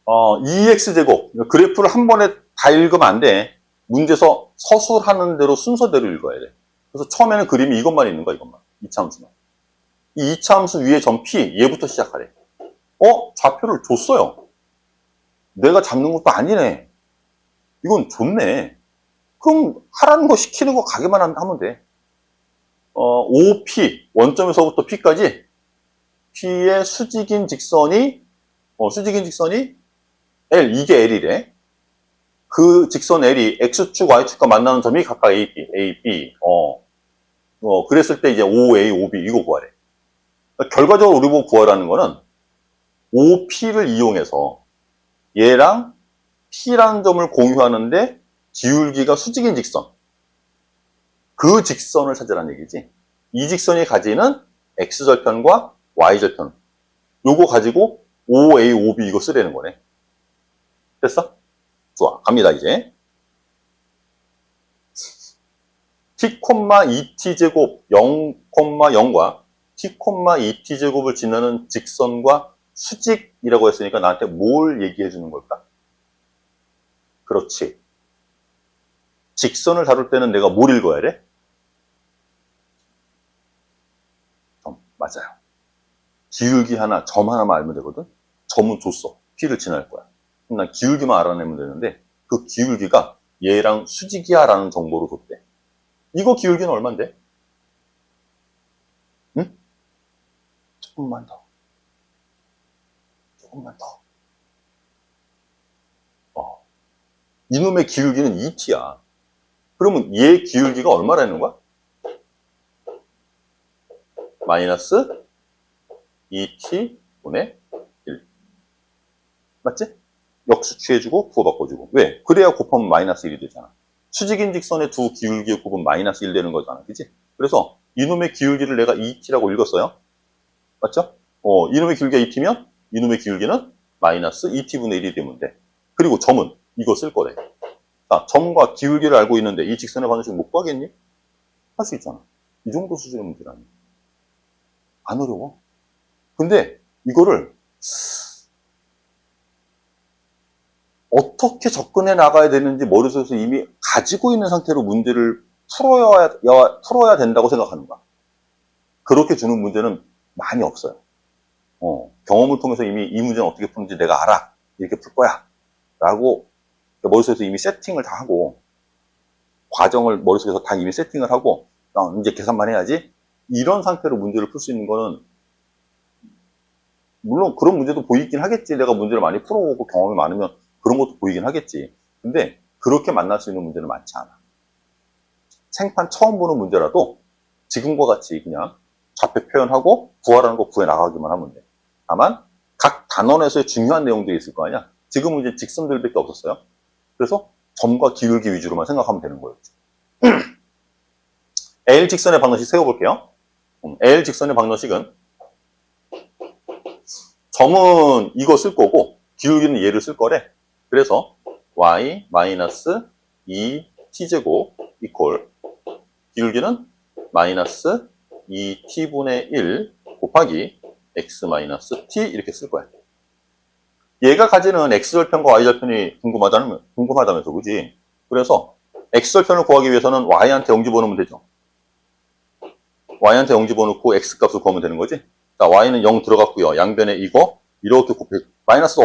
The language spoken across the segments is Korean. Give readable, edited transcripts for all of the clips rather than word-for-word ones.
2x제곱. 그래프를 한 번에 다 읽으면 안 돼. 문제에서 서술하는 대로 순서대로 읽어야 돼. 그래서 처음에는 그림이 이것만 있는 거야, 이것만. 이차함수만. 이 이차함수 위에 점 P, 얘부터 시작하래. 좌표를 줬어요. 내가 잡는 것도 아니네. 이건 좋네. 그럼 하라는 거 시키는 거 가게만 하면 돼. 5P, 원점에서부터 P까지 P의 수직인 직선이 L, 이게 L이래. 그 직선 L이 X축, Y축과 만나는 점이 각각 A, B. 그랬을 때 이제 OA, OB 이거 구하래. 그러니까 결과적으로 우리 보고 구하라는 거는 OP를 이용해서 얘랑 P라는 점을 공유하는데 기울기가 수직인 직선. 그 직선을 찾으라는 얘기지. 이 직선이 가지는 X절편과 Y절편. 요거 가지고 OA, OB 이거 쓰라는 거네. 됐어? 좋아. 갑니다, 이제. t, 2t제곱 0,0과 t, 2t제곱을 지나는 직선과 수직이라고 했으니까 나한테 뭘 얘기해 주는 걸까? 그렇지. 직선을 다룰 때는 내가 뭘 읽어야 돼? 맞아요. 기울기 하나, 점 하나만 알면 되거든? 점은 줬어. P를 지날 거야. 그럼 난 기울기만 알아내면 되는데 그 기울기가 얘랑 수직이야 라는 정보로 줬대. 이거 기울기는 얼만데? 응? 조금만 더. 이놈의 기울기는 2t야. 그러면 얘 기울기가 얼마라는 거야? 마이너스 2t분의 1. 맞지? 역수 취해주고 부호 바꿔주고. 왜? 그래야 곱하면 마이너스 1이 되잖아. 수직인 직선의 두 기울기의 곱은 마이너스 1 되는 거잖아. 그치? 그래서 이놈의 기울기를 내가 2t라고 읽었어요. 맞죠? 이놈의 기울기가 2t면 이놈의 기울기는 마이너스 2t분의 1이 되면 돼. 그리고 점은 이거 쓸 거래. 자, 점과 기울기를 알고 있는데 이 직선의 방정식 못 구하겠니? 할 수 있잖아. 이 정도 수준의 문제라니. 안 어려워. 근데 이거를 어떻게 접근해 나가야 되는지 머릿속에서 이미 가지고 있는 상태로 문제를 풀어야 된다고 생각하는 거야. 그렇게 주는 문제는 많이 없어요. 경험을 통해서 이미 이 문제는 어떻게 푸는지 내가 알아. 이렇게 풀 거야. 라고 머릿속에서 이미 세팅을 다 하고 과정을 머릿속에서 다 이미 세팅을 하고 이제 계산만 해야지. 이런 상태로 문제를 풀 수 있는 거는 물론 그런 문제도 보이긴 하겠지. 내가 문제를 많이 풀어오고 경험이 많으면 그런 것도 보이긴 하겠지. 근데 그렇게 만날 수 있는 문제는 많지 않아. 생판 처음 보는 문제라도 지금과 같이 그냥 좌표 표현하고 구하라는 거 구해 나가기만 하면 돼. 다만 각 단원에서의 중요한 내용들이 있을 거 아니야. 지금은 이제 직선들밖에 없었어요. 그래서 점과 기울기 위주로만 생각하면 되는 거였죠. L 직선의 방정식 세워볼게요. L 직선의 방정식은 점은 이거 쓸 거고 기울기는 얘를 쓸 거래. 그래서 y 마이너스 2t제곱 이퀄 기울기는 마이너스 2t분의 1 곱하기 x 마이너스 t 이렇게 쓸 거야. 얘가 가지는 x절편과 y절편이 궁금하다면서, 그지? 그래서 x절편을 구하기 위해서는 y한테 0 집어넣으면 되죠. y한테 0 집어넣고 x 값을 구하면 되는 거지. 자, y는 0 들어갔고요. 양변에 이거 이렇게 곱해, 마이너스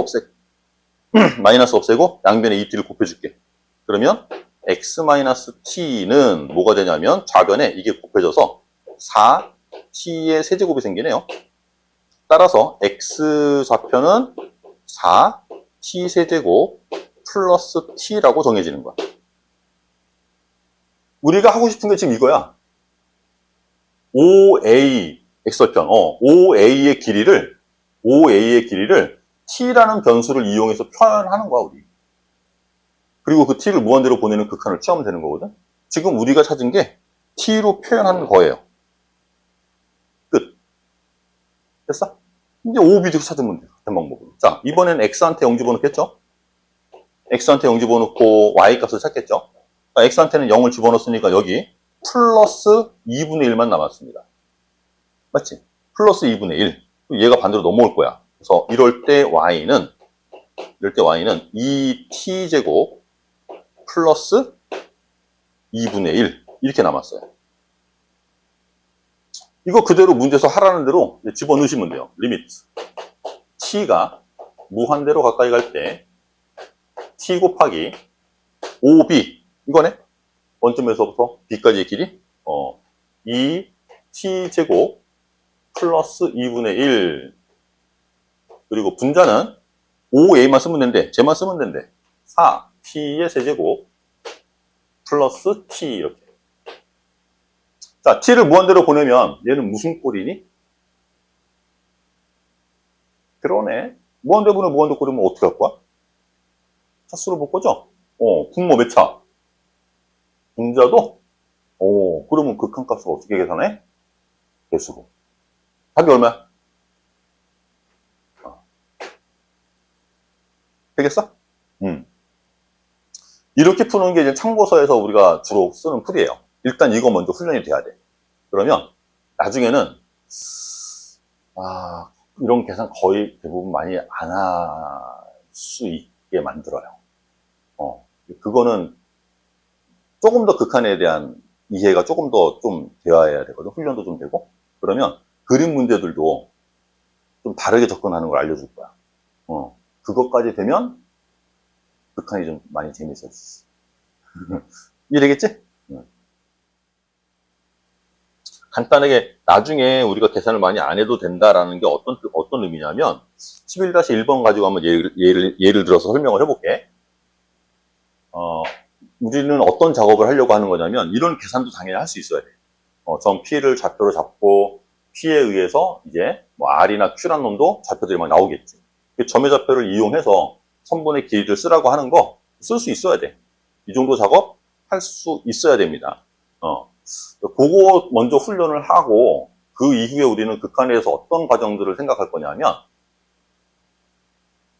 없애고 양변에 2t를 곱해줄게. 그러면 x-t는 뭐가 되냐면 좌변에 이게 곱해져서 4t의 세제곱이 생기네요. 따라서 x 좌표는 4t 세제곱 플러스 t라고 정해지는 거야. 우리가 하고 싶은 게 지금 이거야. OA x절편, OA의 길이를 t라는 변수를 이용해서 표현하는 거야, 우리. 그리고 그 t를 무한대로 보내는 극한을 취하면 되는 거거든. 지금 우리가 찾은 게 t로 표현하는 거예요. 끝. 됐어? 이제 OB도 찾으면 돼. 같은 방법으로. 자, 이번엔 x한테 0 집어넣겠죠? x한테 0 집어넣고 y 값을 찾겠죠? x한테는 0을 집어넣었으니까 여기 플러스 2분의 1만 남았습니다. 맞지? 플러스 2분의 1. 얘가 반대로 넘어올 거야. 그래서 이럴 때 y는 이럴 때 y는 2t제곱 플러스 2분의 1 이렇게 남았어요. 이거 그대로 문제에서 하라는 대로 집어넣으시면 돼요. 리미트 t가 무한대로 가까이 갈 때 t 곱하기 5b 이거네? 원점에서부터 b까지의 길이 2t제곱 플러스 2분의 1 그리고 분자는 5a만 쓰면 된대. 쟤만 쓰면 된대. 4t의 세제곱 플러스 t 이렇게. 자, t를 무한대로 보내면 얘는 무슨 꼴이니? 그러네. 무한대로 보내면 무한대로 보내면 어떻게 할 거야? 차수로 볼 거죠? 분모 몇 차? 분자도? 그러면 극한값을 어떻게 계산해? 배수로. 답이 얼마야? 되겠어? 이렇게 푸는 게 이제 참고서에서 우리가 주로 쓰는 풀이에요. 일단 이거 먼저 훈련이 돼야 돼. 그러면 나중에는 이런 계산 거의 대부분 많이 안 할 수 있게 만들어요. 그거는 조금 더 극한에 대한 이해가 조금 더 좀 되어야 되거든. 훈련도 좀 되고. 그러면 그림 문제들도 좀 다르게 접근하는 걸 알려줄 거야. 그것까지 되면 극한이 좀 많이 재밌어졌어. 이해되겠지? 간단하게 나중에 우리가 계산을 많이 안 해도 된다라는 게 어떤 의미냐면 11-1번 가지고 한번 예를 들어서 설명을 해볼게. 우리는 어떤 작업을 하려고 하는 거냐면 이런 계산도 당연히 할 수 있어야 돼. 점 P를 좌표로 잡고 P에 의해서 이제 뭐 R이나 Q라는 놈도 좌표들이 막 나오겠지. 점의 좌표를 이용해서 선분의 길이를 쓰라고 하는 거 쓸 수 있어야 돼. 이 정도 작업 할 수 있어야 됩니다. 그거 먼저 훈련을 하고 그 이후에 우리는 극한에서 어떤 과정들을 생각할 거냐면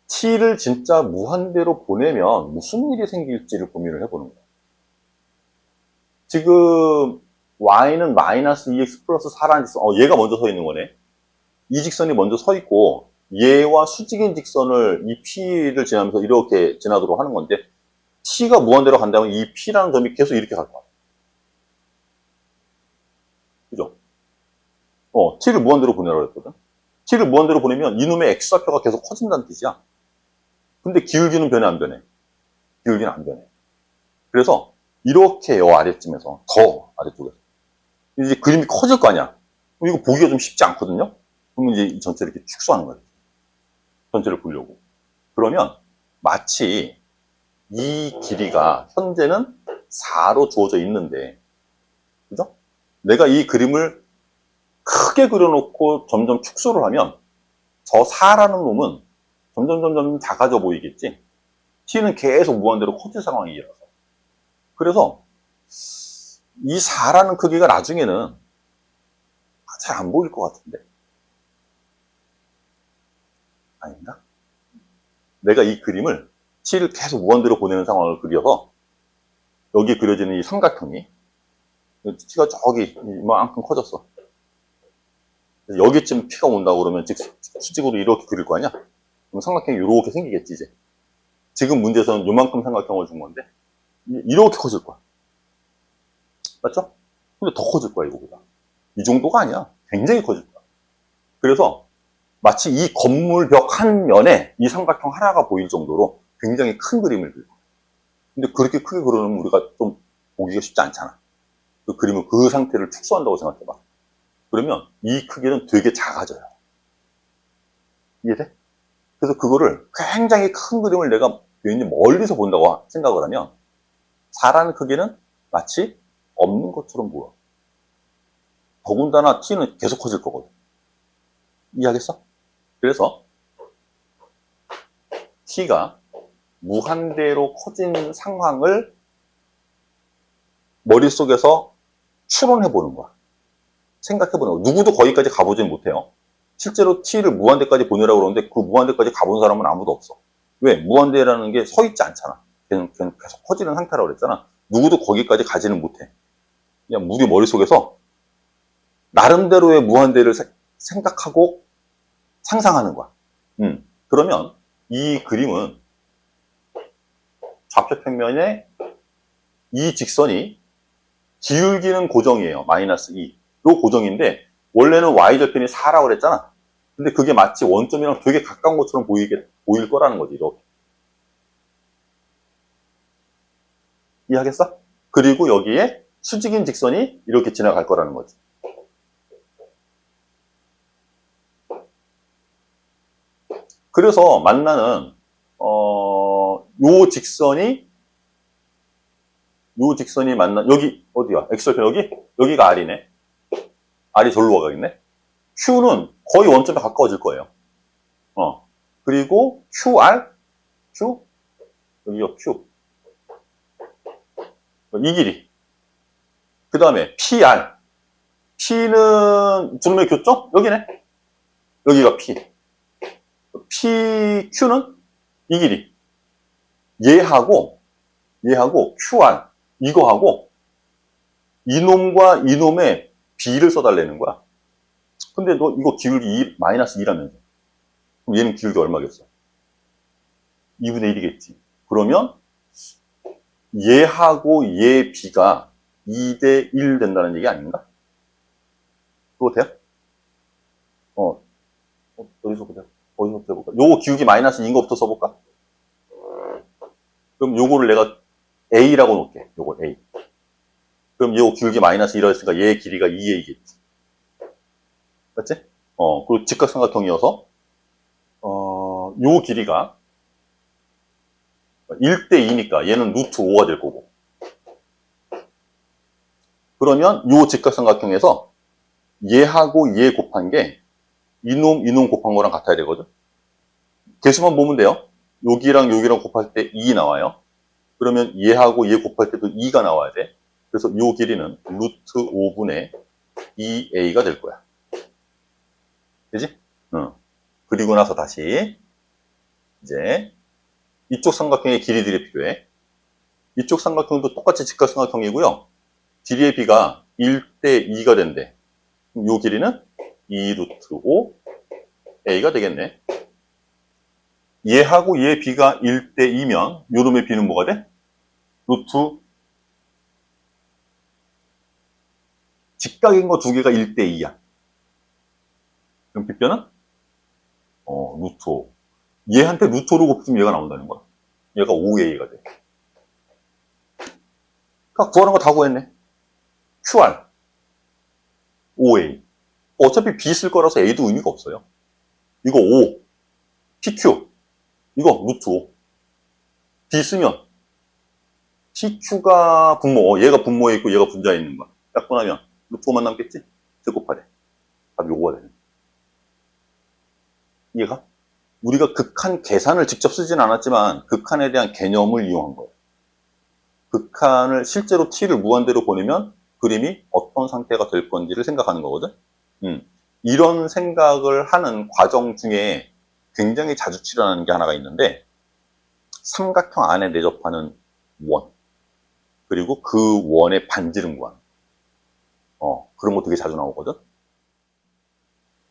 t를 진짜 무한대로 보내면 무슨 일이 생길지를 고민을 해보는 거예요. 지금 y는 마이너스 2x 플러스 4라는 직선, 얘가 먼저 서 있는 거네. 이 직선이 먼저 서 있고 얘와 수직인 직선을 이 p를 지나면서 이렇게 지나도록 하는 건데 t가 무한대로 간다면 이 p라는 점이 계속 이렇게 갈 거야. 그죠? t를 무한대로 보내라고 했거든. t를 무한대로 보내면 이놈의 x좌표가 계속 커진다는 뜻이야. 근데 기울기는 변해 안 변해? 기울기는 안 변해. 그래서 이렇게 요 아래쯤에서 더 아래쪽에서 이제 그림이 커질 거 아니야. 이거 보기가 좀 쉽지 않거든요. 그러면 이제 이 전체를 이렇게 축소하는 거예요. 전체를 보려고. 그러면 마치 이 길이가 현재는 4로 주어져 있는데, 그죠? 내가 이 그림을 크게 그려놓고 점점 축소를 하면 저 4라는 놈은 점점 작아져 보이겠지? t는 계속 무한대로 커질 상황이라서. 그래서 이 4라는 크기가 나중에는 잘 안 보일 것 같은데. 아닌가? 내가 이 그림을 t를 계속 무한대로 보내는 상황을 그려서 여기 그려지는 이 삼각형이 t가 저기 이만큼 커졌어. 여기쯤 P가 온다고 그러면 즉 수직으로 이렇게 그릴 거 아니야? 그럼 삼각형이 이렇게 생기겠지 이제. 지금 문제에서는 요만큼 삼각형을 준 건데 이렇게 커질 거야. 맞죠? 근데 더 커질 거야 이거보다. 이 정도가 아니야. 굉장히 커질 거야. 그래서 마치 이 건물 벽 한 면에 이 삼각형 하나가 보일 정도로 굉장히 큰 그림을 그려. 근데 그렇게 크게 그려놓으면 우리가 좀 보기가 쉽지 않잖아. 그 그림을 그 상태를 축소한다고 생각해봐. 그러면 이 크기는 되게 작아져요. 이해돼? 그래서 그거를 굉장히 큰 그림을 내가 괜히 멀리서 본다고 생각을 하면 4라는 크기는 마치 없는 것처럼 보여. 더군다나 t는 계속 커질 거거든. 이해하겠어? 그래서 t가 무한대로 커진 상황을 머릿속에서 추론해보는 거야. 생각해보는 거야. 누구도 거기까지 가보진 못해요. 실제로 t를 무한대까지 보내라고 그러는데 그 무한대까지 가본 사람은 아무도 없어. 왜? 무한대라는 게 서 있지 않잖아. 걔는 계속 커지는 상태라고 그랬잖아. 누구도 거기까지 가지는 못해. 그냥 우리 머릿속에서 나름대로의 무한대를 생각하고 상상하는 거야. 그러면 이 그림은 좌표평면에 이 직선이 기울기는 고정이에요. 마이너스 2. 요 고정인데 원래는 y절편이 4라고 그랬잖아. 근데 그게 마치 원점이랑 되게 가까운 것처럼 보일 거라는 거지. 이렇게. 이해하겠어? 그리고 여기에 수직인 직선이 이렇게 지나갈 거라는 거지. 그래서 만나는 요 직선이 만나 여기 어디야? x절편 여기? 여기가 r이네. r이 절로 가겠네. q는 거의 원점에 가까워질 거예요. 그리고 qr q 여기가 q 이 길이. 그 다음에 PR. P는 두놈의 교점? 여기네. 여기가 P. PQ는 이 길이. 얘하고 QR. 이거하고 이놈과 이놈의 B를 써달라는 거야. 근데 너 이거 기울기 마이너스 2라면서. 그럼 얘는 기울기 얼마겠어? 2분의 1이겠지. 그러면 얘하고 얘 B가 2대 1 된다는 얘기 아닌가? 그거 돼요? 어디서 보자. 어디서 해볼까? 요거 기울기 마이너스 2인 거부터 써볼까? 그럼 요거를 내가 A라고 놓을게. 요걸 A. 그럼 요거 기울기 마이너스 1라 했으니까 얘의 길이가 2A겠지. 맞지? 그리고 직각삼각형이어서, 요 길이가 1대 2니까 얘는 루트 5가 될 거고. 그러면 요 직각삼각형에서 얘하고 얘 곱한 게 이놈 곱한 거랑 같아야 되거든. 개수만 보면 돼요. 여기랑 여기랑 곱할 때 2 나와요. 그러면 얘하고 얘 곱할 때도 2가 나와야 돼. 그래서 요 길이는 루트 5분의 2a가 될 거야. 그지? 그리고 나서 다시 이제 이쪽 삼각형의 길이들이 필요해. 이쪽 삼각형도 똑같이 직각삼각형이고요. 길이의 비가 1대 2가 된대. 그럼 요 길이는 2 루트 5 a가 되겠네. 얘하고 얘 비가 1대 2면 요놈의 비는 뭐가 돼? 루트 직각인 거 두 개가 1대 2야. 그럼 빗변은? 루트 5. 얘한테 루트 5로 곱하면 얘가 나온다는 거야. 얘가 5a가 돼. 그러니까 구하는 거 다 구했네. QR, 5a. 어차피 b 쓸 거라서 a도 의미가 없어요. 이거 5, pq. 이거 루트 5. b 쓰면 pq가 분모, 얘가 분모에 있고 얘가 분자에 있는 거야. 약분하면 루트 5만 남겠지? 제곱하래. 답이 요거가 되네. 이해가? 우리가 극한 계산을 직접 쓰진 않았지만 극한에 대한 개념을 이용한 거예요. 극한을 실제로 t를 무한대로 보내면 그림이 어떤 상태가 될 건지를 생각하는 거거든. 이런 생각을 하는 과정 중에 굉장히 자주 출현하는 게 하나가 있는데 삼각형 안에 내접하는 원 그리고 그 원의 반지름 구하는 그런 거 되게 자주 나오거든.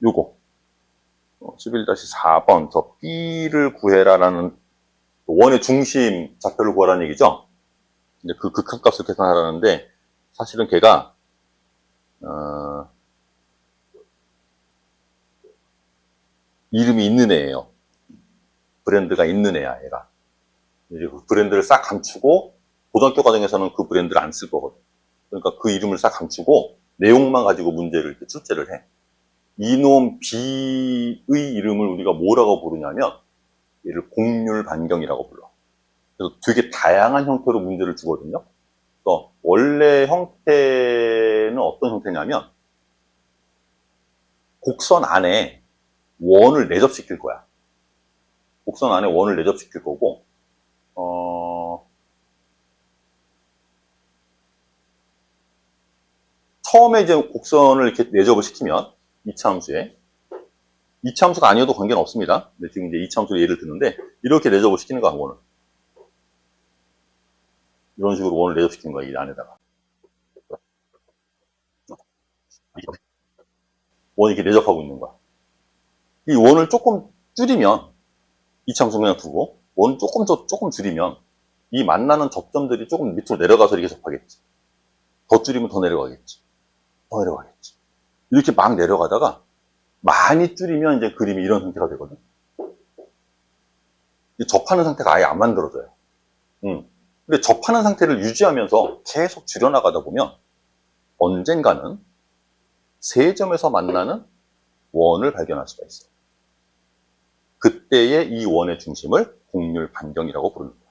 요거 11-4번 저 B를 구해라라는 원의 중심 좌표를 구하라는 얘기죠. 이제 그 극한값을 계산하라는데 사실은 걔가 이름이 있는 애예요. 브랜드가 있는 애야, 얘가. 이제 그 브랜드를 싹 감추고 고등학교 과정에서는 그 브랜드를 안 쓸 거거든. 그러니까 그 이름을 싹 감추고 내용만 가지고 문제를 이렇게 출제를 해. 이놈 B의 이름을 우리가 뭐라고 부르냐면 얘를 곡률 반경이라고 불러. 그래서 되게 다양한 형태로 문제를 주거든요. 그래서 원래 형태는 어떤 형태냐면 곡선 안에 원을 내접시킬 거야. 곡선 안에 원을 내접시킬 거고 처음에 이제 곡선을 이렇게 내접을 시키면 이차함수에 이차함수가 아니어도 관계는 없습니다. 근데 지금 이제 이차함수 예를 드는데 이렇게 내접을 시키는 거야, 원을. 이런 식으로 원을 내접시키는 거야, 이 안에다가. 원이 이렇게 내접하고 있는 거야. 이 원을 조금 줄이면 이차함수 그냥 두고 원 조금 줄이면 이 만나는 접점들이 조금 밑으로 내려가서 이렇게 접하겠지. 더 줄이면 더 내려가겠지. 더 내려가겠지. 이렇게 막 내려가다가 많이 줄이면 이제 그림이 이런 상태가 되거든. 접하는 상태가 아예 안 만들어져요. 근데 접하는 상태를 유지하면서 계속 줄여나가다 보면 언젠가는 세 점에서 만나는 원을 발견할 수가 있어요. 그때의 이 원의 중심을 곡률 반경이라고 부르는 거야.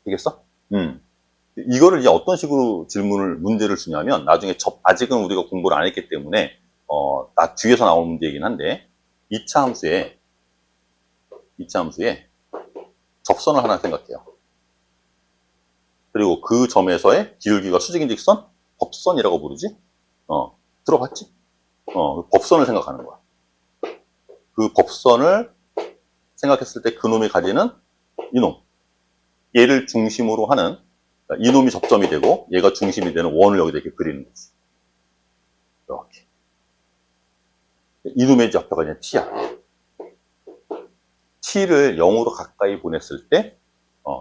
되겠어? 이거를 이제 어떤 식으로 문제를 주냐면, 나중에 아직은 우리가 공부를 안 했기 때문에, 나 뒤에서 나오는 문제이긴 한데, 2차 함수에 접선을 하나 생각해요. 그리고 그 점에서의 기울기가 수직인 직선? 법선이라고 부르지? 들어봤지? 법선을 생각하는 거야. 그 법선을 생각했을 때 그놈이 가지는 이놈. 얘를 중심으로 하는, 그러니까 이놈이 접점이 되고 얘가 중심이 되는 원을 여기다 이렇게 그리는 거지. 이렇게. 이놈의 좌표가 이제 t야. t를 0으로 가까이 보냈을 때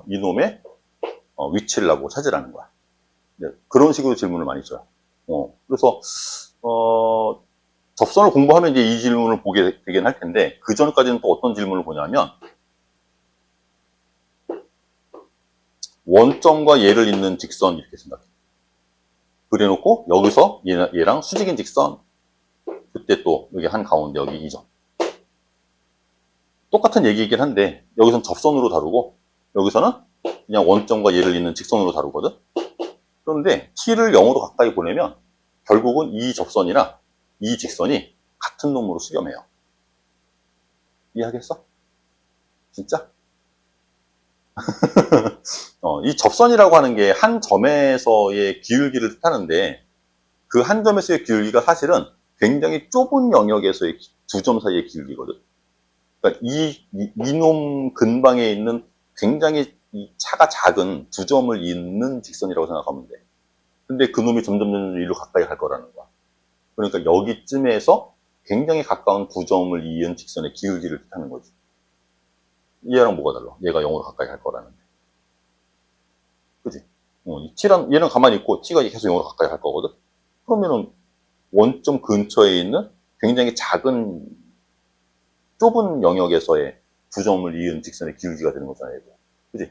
이놈의 위치를 나보고 찾으라는 거야. 그런 식으로 질문을 많이 줘요. 그래서 접선을 공부하면 이제 이 질문을 보게 되긴 할 텐데, 그 전까지는 또 어떤 질문을 보냐면, 원점과 얘를 잇는 직선 이렇게 생각해. 그려놓고 여기서 얘랑 수직인 직선. 그때 또 여기 한 가운데 여기 이 점. 똑같은 얘기이긴 한데 여기서는 접선으로 다루고 여기서는 그냥 원점과 얘를 잇는 직선으로 다루거든. 그런데 t를 0으로 가까이 보내면 결국은 이 접선이나 이 직선이 같은 놈으로 수렴해요. 이해하겠어? 진짜? 이 접선이라고 하는 게 한 점에서의 기울기를 뜻하는데, 그 한 점에서의 기울기가 사실은 굉장히 좁은 영역에서의 두 점 사이의 기울기거든. 그러니까 이놈 근방에 있는 굉장히 이 차가 작은 두 점을 잇는 직선이라고 생각하면 돼. 근데 그놈이 점점 이리로 가까이 갈 거라는 거야. 그러니까 여기쯤에서 굉장히 가까운 두 점을 이은 직선의 기울기를 뜻하는 거지. 얘랑 뭐가 달라? 얘가 0으로 가까이 갈 거라는데. 그지? 얘는 가만히 있고 t가 계속 0으로 가까이 갈 거거든? 그러면은 원점 근처에 있는 굉장히 작은 좁은 영역에서의 두 점을 이은 직선의 기울기가 되는 거잖아요. 그지?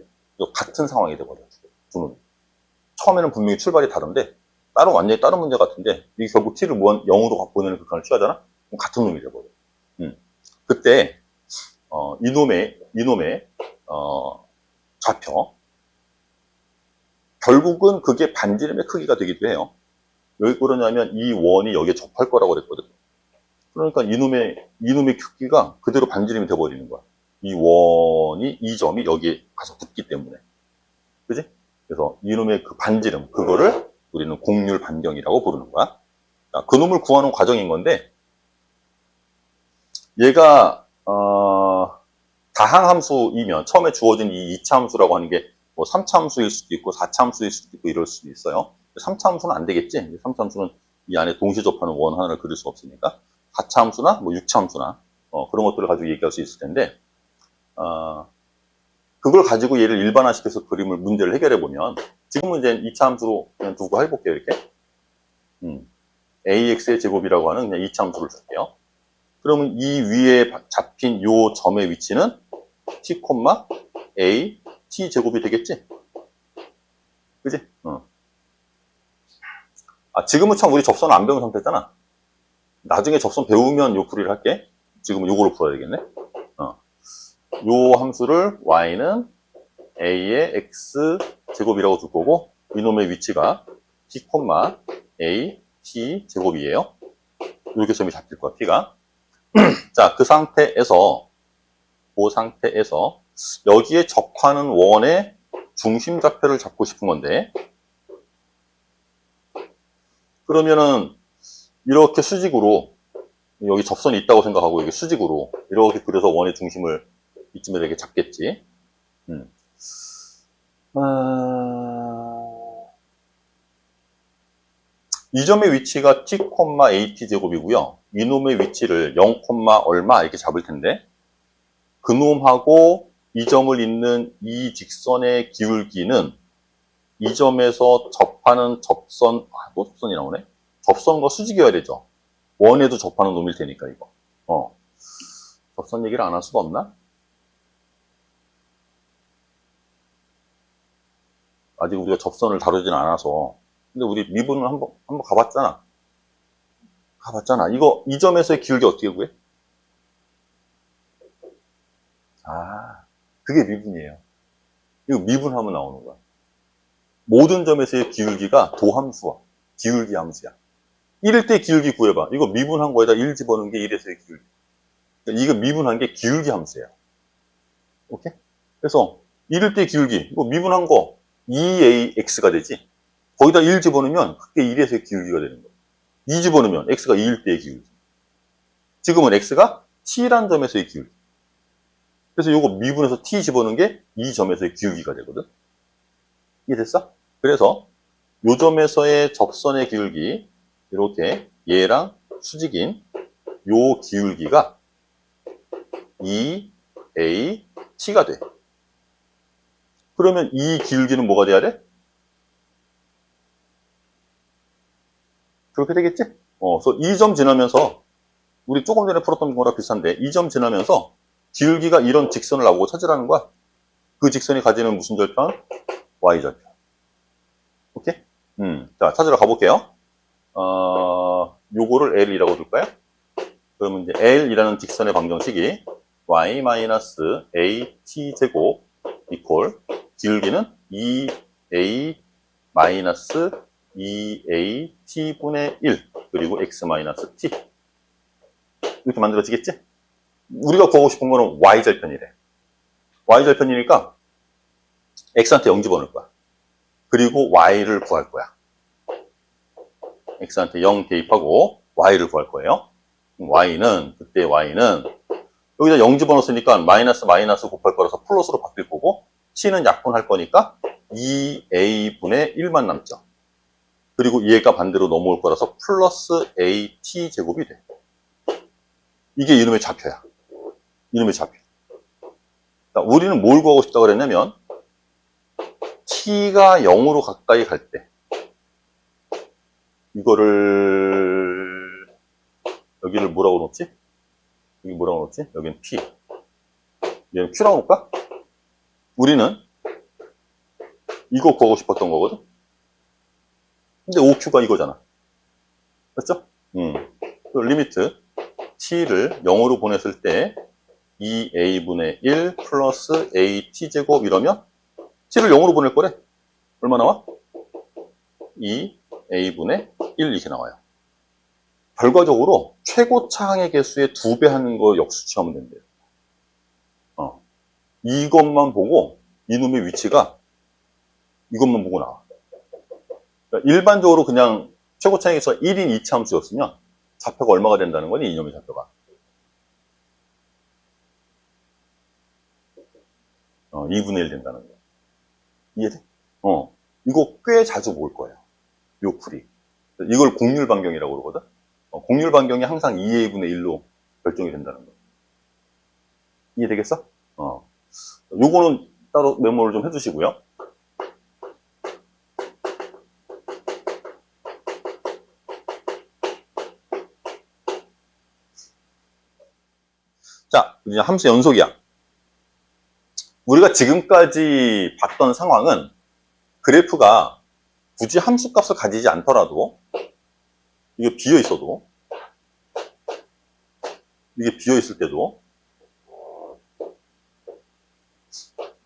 같은 상황이 되거든. 두 놈이. 처음에는 분명히 출발이 다른데 완전히 다른 문제 같은데 이게 결국 t를 0으로 보내는 극한을 취하잖아? 그럼 같은 놈이 되거든. 그때 이놈의 좌표, 결국은 그게 반지름의 크기가 되기도 해요. 왜 그러냐면 이 원이 여기에 접할 거라고 그랬거든. 그러니까 이놈의 크기가 그대로 반지름이 돼버리는 거야. 이 점이 여기에 가서 붙기 때문에. 그지? 그래서 이놈의 그 반지름, 그거를 우리는 곡률 반경이라고 부르는 거야. 자, 그놈을 구하는 과정인 건데, 얘가 다항함수이면 처음에 주어진 이 2차 함수라고 하는 게 뭐 3차 함수일 수도 있고 4차 함수일 수도 있고 이럴 수도 있어요. 3차 함수는 안 되겠지. 3차 함수는 이 안에 동시 접하는 원 하나를 그릴 수 없으니까 4차 함수나 뭐 6차 함수나 그런 것들을 가지고 얘기할 수 있을 텐데, 그걸 가지고 얘를 일반화시켜서 그림을 문제를 해결해 보면, 지금은 이제 2차 함수로 그냥 두고 해볼게요. 이렇게 ax의 제곱이라고 하는 그냥 2차 함수를 줄게요. 그러면 이 위에 잡힌 요 점의 위치는 t, a, t 제곱이 되겠지? 그지? 지금은 참 우리 접선을 안 배운 상태잖아. 나중에 접선 배우면 요 풀이를 할게. 지금은 요거로 풀어야 되겠네. 요 함수를 y는 a의 x 제곱이라고 둘 거고, 이놈의 위치가 t, a, t 제곱이에요. 이렇게 점이 잡힐 거야, p가. 자, 그 상태에서 여기에 접하는 원의 중심 좌표를 잡고 싶은 건데, 그러면은 이렇게 수직으로 여기 접선이 있다고 생각하고 여기 수직으로 이렇게 그려서 원의 중심을 이쯤에 이렇게 잡겠지. 이 점의 위치가 t, at 제곱이고요. 이놈의 위치를 0, 얼마 이렇게 잡을 텐데, 그놈하고 이 점을 잇는 이 직선의 기울기는 이 점에서 접하는 접선, 또 접선이 나오네? 접선과 수직이어야 되죠. 원에도 접하는 놈일 테니까, 이거. 접선 얘기를 안 할 수가 없나? 아직 우리가 접선을 다루진 않아서. 근데 우리 미분을 한번 가봤잖아. 이 점에서의 기울기 어떻게 구해? 그게 미분이에요. 이거 미분하면 나오는 거야. 모든 점에서의 기울기가 도함수야. 기울기 함수야. 1일 때 기울기 구해봐. 이거 미분한 거에다 1 집어넣은 게 1에서의 기울기. 그러니까 이거 미분한 게 기울기 함수예요. 오케이? 그래서 1일 때 기울기, 이거 미분한 거 2ax가 되지. 거기다 1 집어넣으면 그게 1에서의 기울기가 되는 거야. 2 집어넣으면 x가 2일 때의 기울기. 지금은 x가 t라는 점에서의 기울기. 그래서 이거 미분해서 t 집어넣은 게 이 점에서의 기울기가 되거든. 이해됐어? 그래서 요 점에서의 접선의 기울기, 이렇게 얘랑 수직인 요 기울기가 2AT가 돼. 그러면 이 기울기는 뭐가 돼야 돼? 그렇게 되겠지? 그래서 이 점 지나면서, 우리 조금 전에 풀었던 거랑 비슷한데, 이 점 지나면서 기울기가 이런 직선을 나보고 찾으라는 거야. 그 직선이 가지는 무슨 절편? Y절편. 오케이? 자, 찾으러 가볼게요. 요거를 L이라고 둘까요? 그러면 이제 L이라는 직선의 방정식이 y-at 제곱 이퀄 기울기는 2a 2at분의 1 그리고 x-t 이렇게 만들어지겠지? 우리가 구하고 싶은 거는 y절편이래. y절편이니까 x한테 0 집어넣을 거야. 그리고 y를 구할 거야. x한테 0 대입하고 y를 구할 거예요. 그때 y는 여기다 0 집어넣었으니까 마이너스 곱할 거라서 플러스로 바뀔 거고 t는 약분할 거니까 2a분의 1만 남죠. 그리고 얘가 반대로 넘어올 거라서 플러스 at 제곱이 돼. 이게 이놈의 좌표야. 이놈의 좌표. 자, 우리는 뭘 구하고 싶다고 그랬냐면 t가 0으로 가까이 갈 때 이거를 여기를 뭐라고 놓지? 여기 뭐라고 놓지? 여기는 p. 얘는 q라고 놓을까? 우리는 이거 구하고 싶었던 거거든? 근데 5q가 이거잖아. 맞죠? 그 리미트 t를 0으로 보냈을 때 2a분의 1 플러스 at제곱 이러면 t를 0으로 보낼 거래. 얼마 나와? 2a분의 1 이렇게 나와요. 결과적으로 최고차항의 개수의 2배 하는 거 역수치하면 된대요. 이것만 보고 이놈의 위치가 이것만 보고 나와. 그러니까 일반적으로 그냥 최고차항의 개수가 1인 2차함수였으면 좌표가 얼마가 된다는 거니? 이놈의 좌표가. 2분의 1 된다는 거. 이해돼? 이거 꽤 자주 볼 거예요. 요 풀이. 이걸 곡률 반경이라고 그러거든? 곡률 반경이 항상 2a분의 1로 결정이 된다는 거. 이해되겠어? 요거는 따로 메모를 좀 해주시고요. 자, 이제 함수 연속이야. 우리가 지금까지 봤던 상황은 그래프가 굳이 함수값을 가지지 않더라도 이게 비어 있어도 이게 비어 있을 때도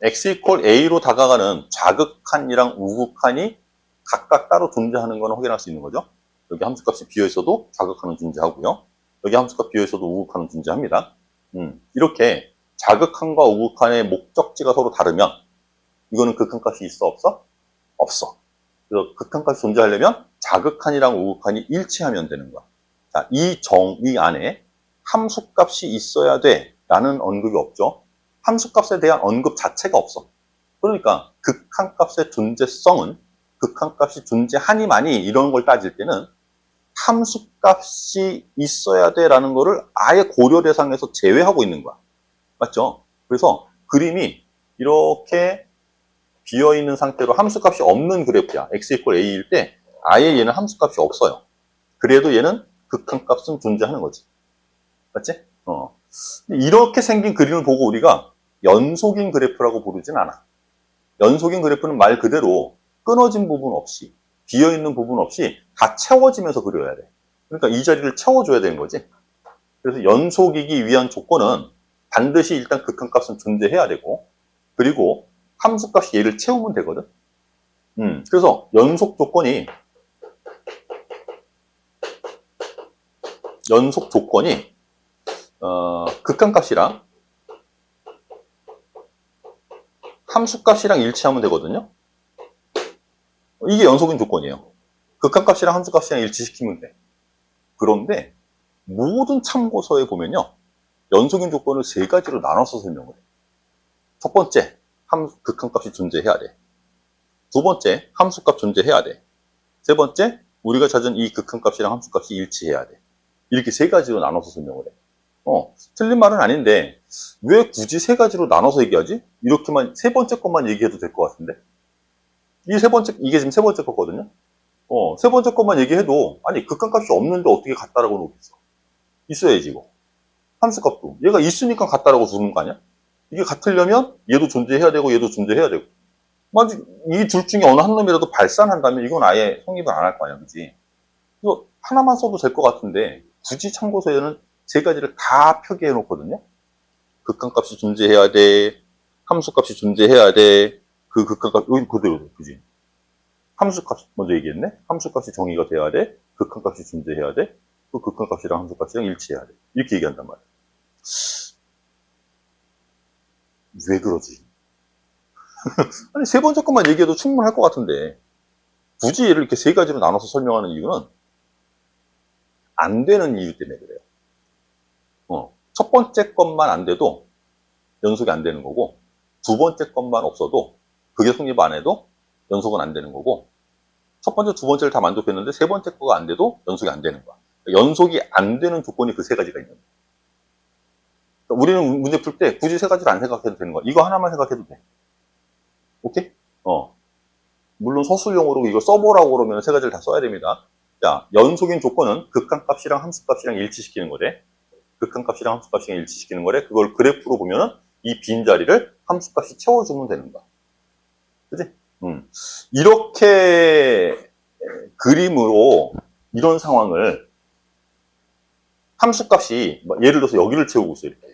x 이퀄 a로 다가가는 좌극한이랑 우극한이 각각 따로 존재하는 거는 확인할 수 있는 거죠. 여기 함수값이 비어 있어도 좌극한은 존재하고요. 여기 함수값 비어 있어도 우극한은 존재합니다. 이렇게 좌극한과 우극한의 목적지가 서로 다르면 이거는 극한값이 있어 없어? 없어. 그래서 극한값이 존재하려면 좌극한이랑 우극한이 일치하면 되는 거야. 자, 이 정의 안에 함수값이 있어야 돼 라는 언급이 없죠. 함수값에 대한 언급 자체가 없어. 그러니까 극한값의 존재성은 극한값이 존재하니만이 이런 걸 따질 때는 함수값이 있어야 돼 라는 거를 아예 고려 대상에서 제외하고 있는 거야. 맞죠? 그래서 그림이 이렇게 비어있는 상태로 함수값이 없는 그래프야. x equal a일 때 아예 얘는 함수값이 없어요. 그래도 얘는 극한값은 존재하는 거지. 맞지? 이렇게 생긴 그림을 보고 우리가 연속인 그래프라고 부르진 않아. 연속인 그래프는 말 그대로 끊어진 부분 없이, 비어있는 부분 없이 다 채워지면서 그려야 돼. 그러니까 이 자리를 채워줘야 되는 거지. 그래서 연속이기 위한 조건은 반드시 일단 극한값은 존재해야 되고, 그리고 함수값이 얘를 채우면 되거든. 그래서 연속 조건이 극한값이랑 함수값이랑 일치하면 되거든요. 이게 연속인 조건이에요. 극한값이랑 함수값이랑 일치시키면 돼. 그런데 모든 참고서에 보면요, 연속인 조건을 세 가지로 나눠서 설명을 해. 첫 번째, 극한값이 존재해야 돼. 두 번째, 함수값 존재해야 돼. 세 번째, 우리가 찾은 이 극한값이랑 함수값이 일치해야 돼. 이렇게 세 가지로 나눠서 설명을 해. 틀린 말은 아닌데 왜 굳이 세 가지로 나눠서 얘기하지? 이렇게만 세 번째 것만 얘기해도 될 것 같은데. 이게 지금 세 번째 거거든요. 세 번째 것만 얘기해도 아니 극한값이 없는데 어떻게 같다라고 놓겠어? 있어야지 이거. 함수값도 얘가 있으니까 같다라고 두는 거 아니야? 이게 같으려면 얘도 존재해야 되고 얘도 존재해야 되고. 만약 이 둘 중에 어느 한 놈이라도 발산한다면 이건 아예 성립을 안 할 거 아니야, 그지? 이거 하나만 써도 될 것 같은데 굳이 참고서에는 세 가지를 다 표기해 놓거든요. 극한값이 존재해야 돼, 함수값이 존재해야 돼. 그 극한값 여기 그대로, 그지? 함수값 먼저 얘기했네. 함수값이 정의가 돼야 돼, 극한값이 존재해야 돼, 또 극한값이랑 함수값이랑 일치해야 돼. 이렇게 얘기한단 말이야. 왜 그러지? 아니 세 번째 것만 얘기해도 충분할 것 같은데 굳이 얘를 이렇게 세 가지로 나눠서 설명하는 이유는 안 되는 이유 때문에 그래요. 첫 번째 것만 안 돼도 연속이 안 되는 거고, 두 번째 것만 없어도 그게 성립 안 해도 연속은 안 되는 거고, 첫 번째, 두 번째를 다 만족했는데 세 번째 거가 안 돼도 연속이 안 되는 거야. 그러니까 연속이 안 되는 조건이 그 세 가지가 있는 거야. 그러니까 우리는 문제 풀 때 굳이 세 가지를 안 생각해도 되는 거야. 이거 하나만 생각해도 돼. 오케이? 물론 서술용어로 이거 써보라고 그러면 세 가지를 다 써야 됩니다. 자, 연속인 조건은 극한값이랑 함수값이랑 일치시키는 거래. 극한값이랑 함수값이랑 일치시키는 거래. 그걸 그래프로 보면은 이 빈자리를 함수값이 채워주면 되는 거야. 그치? 이렇게 그림으로 이런 상황을 함수값이 예를 들어서 여기를 채우고 있어 이렇게.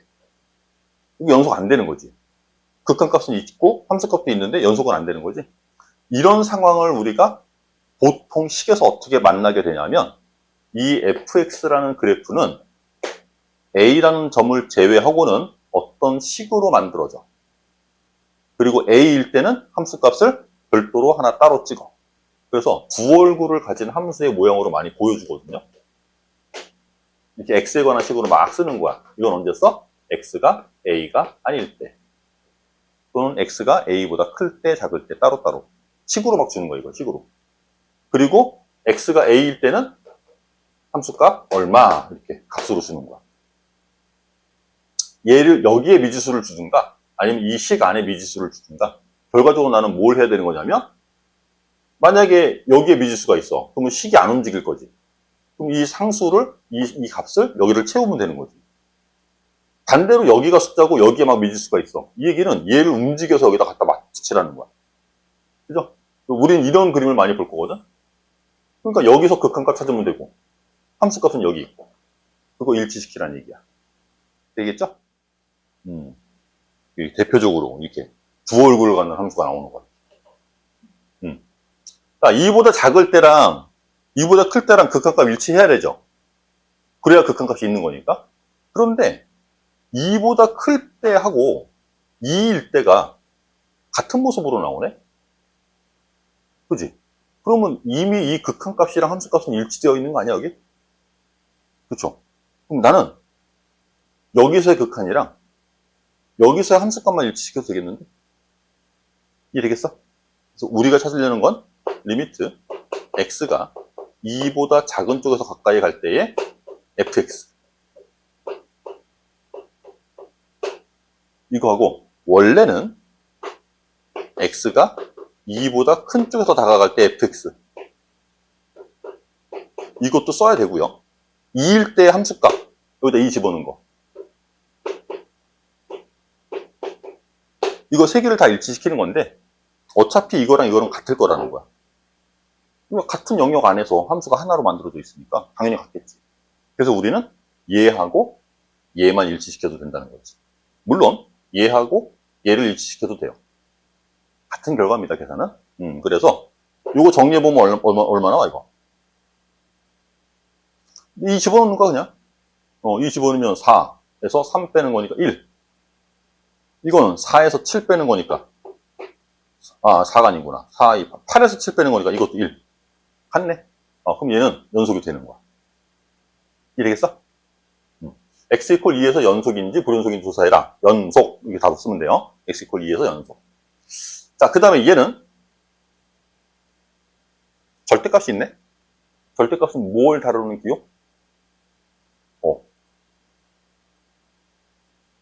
이게 연속 안 되는 거지. 극한값은 있고 함수값도 있는데 연속은 안 되는 거지. 이런 상황을 우리가 보통 식에서 어떻게 만나게 되냐면 이 fx라는 그래프는 a라는 점을 제외하고는 어떤 식으로 만들어져. 그리고 a일 때는 함수값을 별도로 하나 따로 찍어. 그래서 두 얼굴을 가진 함수의 모양으로 많이 보여주거든요. 이렇게 x에 관한 식으로 막 쓰는 거야. 이건 언제 써? x가 a가 아닐 때. 또는 x가 a보다 클 때, 작을 때 따로따로. 식으로 막 주는 거야, 이거 식으로. 그리고 x가 a일 때는 함수값 얼마 이렇게 값으로 주는 거야. 얘를 여기에 미지수를 주든가 아니면 이 식 안에 미지수를 주든가. 결과적으로 나는 뭘 해야 되는 거냐면 만약에 여기에 미지수가 있어. 그러면 식이 안 움직일 거지. 그럼 이 상수를 이 값을 여기를 채우면 되는 거지. 반대로 여기가 숫자고 여기에 막 미지수가 있어. 이 얘기는 얘를 움직여서 여기다 갖다 맞추라는 거야. 그죠? 우리는 이런 그림을 많이 볼 거거든. 그러니까 여기서 극한값 찾으면 되고 함수값은 여기 있고 그거 일치시키라는 얘기야. 되겠죠? 대표적으로 이렇게 두 얼굴을 갖는 함수가 나오는 거야. 자, 2보다 작을 때랑 2보다 클 때랑 극한값 일치해야 되죠. 그래야 극한값이 있는 거니까. 그런데 2보다 클 때하고 2일 때가 같은 모습으로 나오네? 그지? 그러면 이미 이 극한값이랑 함수값은 일치되어 있는 거 아니야, 여기? 그쵸? 그럼 나는 여기서의 극한이랑 여기서의 함수값만 일치시켜도 되겠는데? 이해되겠어? 그래서 우리가 찾으려는 건 리미트 x가 2보다 작은 쪽에서 가까이 갈 때의 fx. 이거하고, 원래는 x가 2보다 큰 쪽에서 다가갈 때 fx. 이것도 써야 되고요. 2일 때 함수값. 여기다 2 집어넣은 거. 이거 세 개를 다 일치시키는 건데, 어차피 이거랑 이거랑 같을 거라는 거야. 같은 영역 안에서 함수가 하나로 만들어져 있으니까 당연히 같겠지. 그래서 우리는 얘하고 얘만 일치시켜도 된다는 거지. 물론 얘하고 얘를 일치시켜도 돼요. 같은 결과입니다, 계산은. 그래서 이거 정리해보면 얼마 나와, 이거? 2 집어넣는 거야, 그냥. 2 집어넣으면 4에서 3 빼는 거니까 1. 이거는 4에서 7 빼는 거니까. 4가 아니구나. 4, 2, 8에서 7 빼는 거니까 이것도 1. 같네. 그럼 얘는 연속이 되는 거야. 이해되겠어? x 이퀄 2에서 연속인지 불연속인지 조사해라. 연속. 이게 답을 쓰면 돼요. x 이퀄 2에서 연속. 자, 그 다음에 얘는 절대값이 있네? 절대값은 뭘 다루는 기호?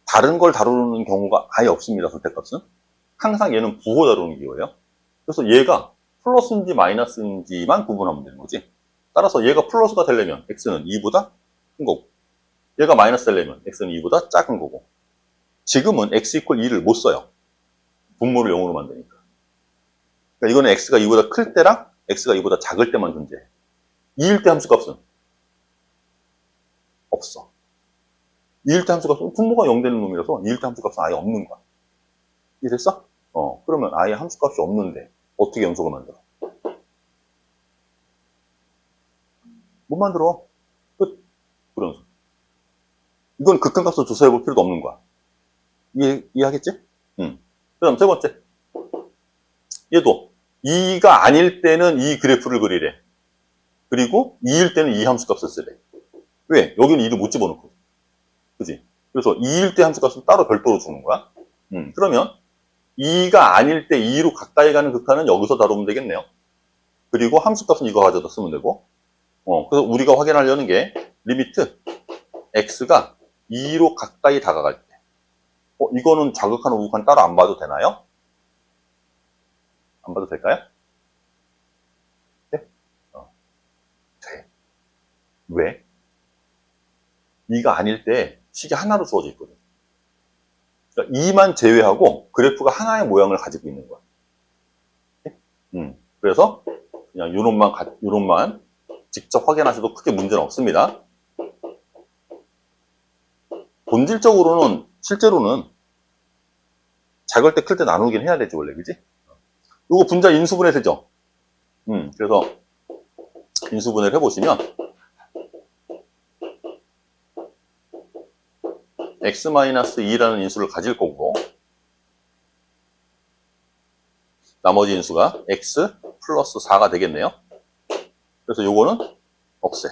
다른 걸 다루는 경우가 아예 없습니다, 절대값은. 항상 얘는 부호 다루는 기호예요. 그래서 얘가 플러스인지 마이너스인지만 구분하면 되는 거지. 따라서 얘가 플러스가 되려면 x는 2보다 큰 거고, 얘가 마이너스 되려면 x는 2보다 작은 거고. 지금은 x 이퀄 2를 못 써요. 분모를 0으로 만드니까. 그러니까 이거는 x가 2보다 클 때랑 x가 2보다 작을 때만 존재해. 2일 때 함수값은 없어. 2일 때 함수값은 분모가 0 되는 놈이라서 2일 때 함수값은 아예 없는 거야. 이해됐어? 그러면 아예 함수값이 없는데 어떻게 연속을 만들어? 못 만들어. 끝. 불연속. 이건 극한값을 조사해 볼 필요도 없는 거야. 이해하겠지? 그 다음 세 번째. 얘도 2가 아닐 때는 이 그래프를 그리래. 그리고 2일 때는 이 함수값을 쓰래. 왜? 여기는 2를 못 집어넣고. 그지? 그래서 2일 때 함수값은 따로 별도로 주는 거야. 그러면 2가 아닐 때 2로 가까이 가는 극한은 여기서 다루면 되겠네요. 그리고 함수값은 이거 가져다 쓰면 되고. 그래서 우리가 확인하려는 게 리미트 x가 2로 가까이 다가갈 때. 이거는 자극한 우극한 따로 안 봐도 되나요? 안 봐도 될까요? 네? 돼. 왜? 2가 아닐 때 식이 하나로 주어져 있거든. 그러니까 2만 제외하고 그래프가 하나의 모양을 가지고 있는 거야. 그래서 그냥 요놈만 직접 확인하셔도 크게 문제는 없습니다. 본질적으로는 실제로는 작을 때 클 때 나누긴 해야 되지 원래, 그지? 이거 분자 인수분해 되죠? 그래서 인수분해를 해보시면 x-2라는 인수를 가질 거고 나머지 인수가 x 플러스 4가 되겠네요. 그래서 요거는 없애.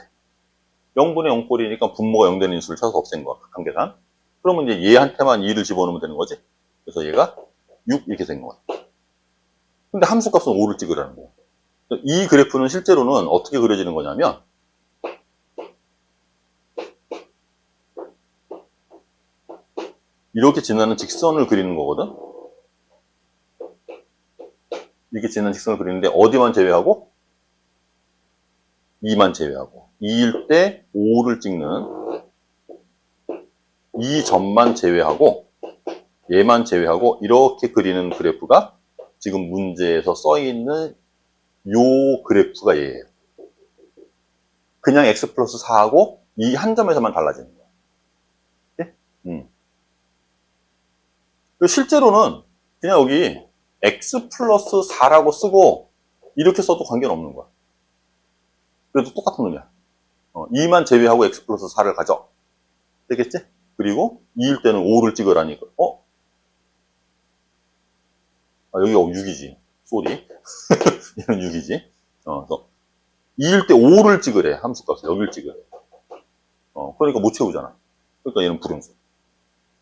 0분의 0꼴이니까 분모가 0 되는 인수를 찾아서 없앤 거야, 극한계산. 그러면 이제 얘한테만 2를 집어넣으면 되는 거지. 그래서 얘가 6 이렇게 된 거야. 근데 함수값은 5를 찍으라는 거야. 이 그래프는 실제로는 어떻게 그려지는 거냐면 이렇게 지나는 직선을 그리는 거거든. 이렇게 지나는 직선을 그리는데 어디만 제외하고? 2만 제외하고 2일 때 5를 찍는 이 점만 제외하고 얘만 제외하고 이렇게 그리는 그래프가 지금 문제에서 써있는 요 그래프가 얘예요. 그냥 x 플러스 4하고 이 한 점에서만 달라지는 거야. 네? 실제로는 그냥 여기 x 플러스 4라고 쓰고 이렇게 써도 관계는 없는 거야. 그래도 똑같은 놈이야. 2만 제외하고 x 플러스 4를 가져. 되겠지? 그리고 2일 때는 5를 찍으라니까. 여기가 6이지. 쏘리. 얘는 6이지. 그래서 2일 때 5를 찍으래. 함수값을 여기를 찍으래. 그러니까 못 채우잖아. 그러니까 얘는 불연속.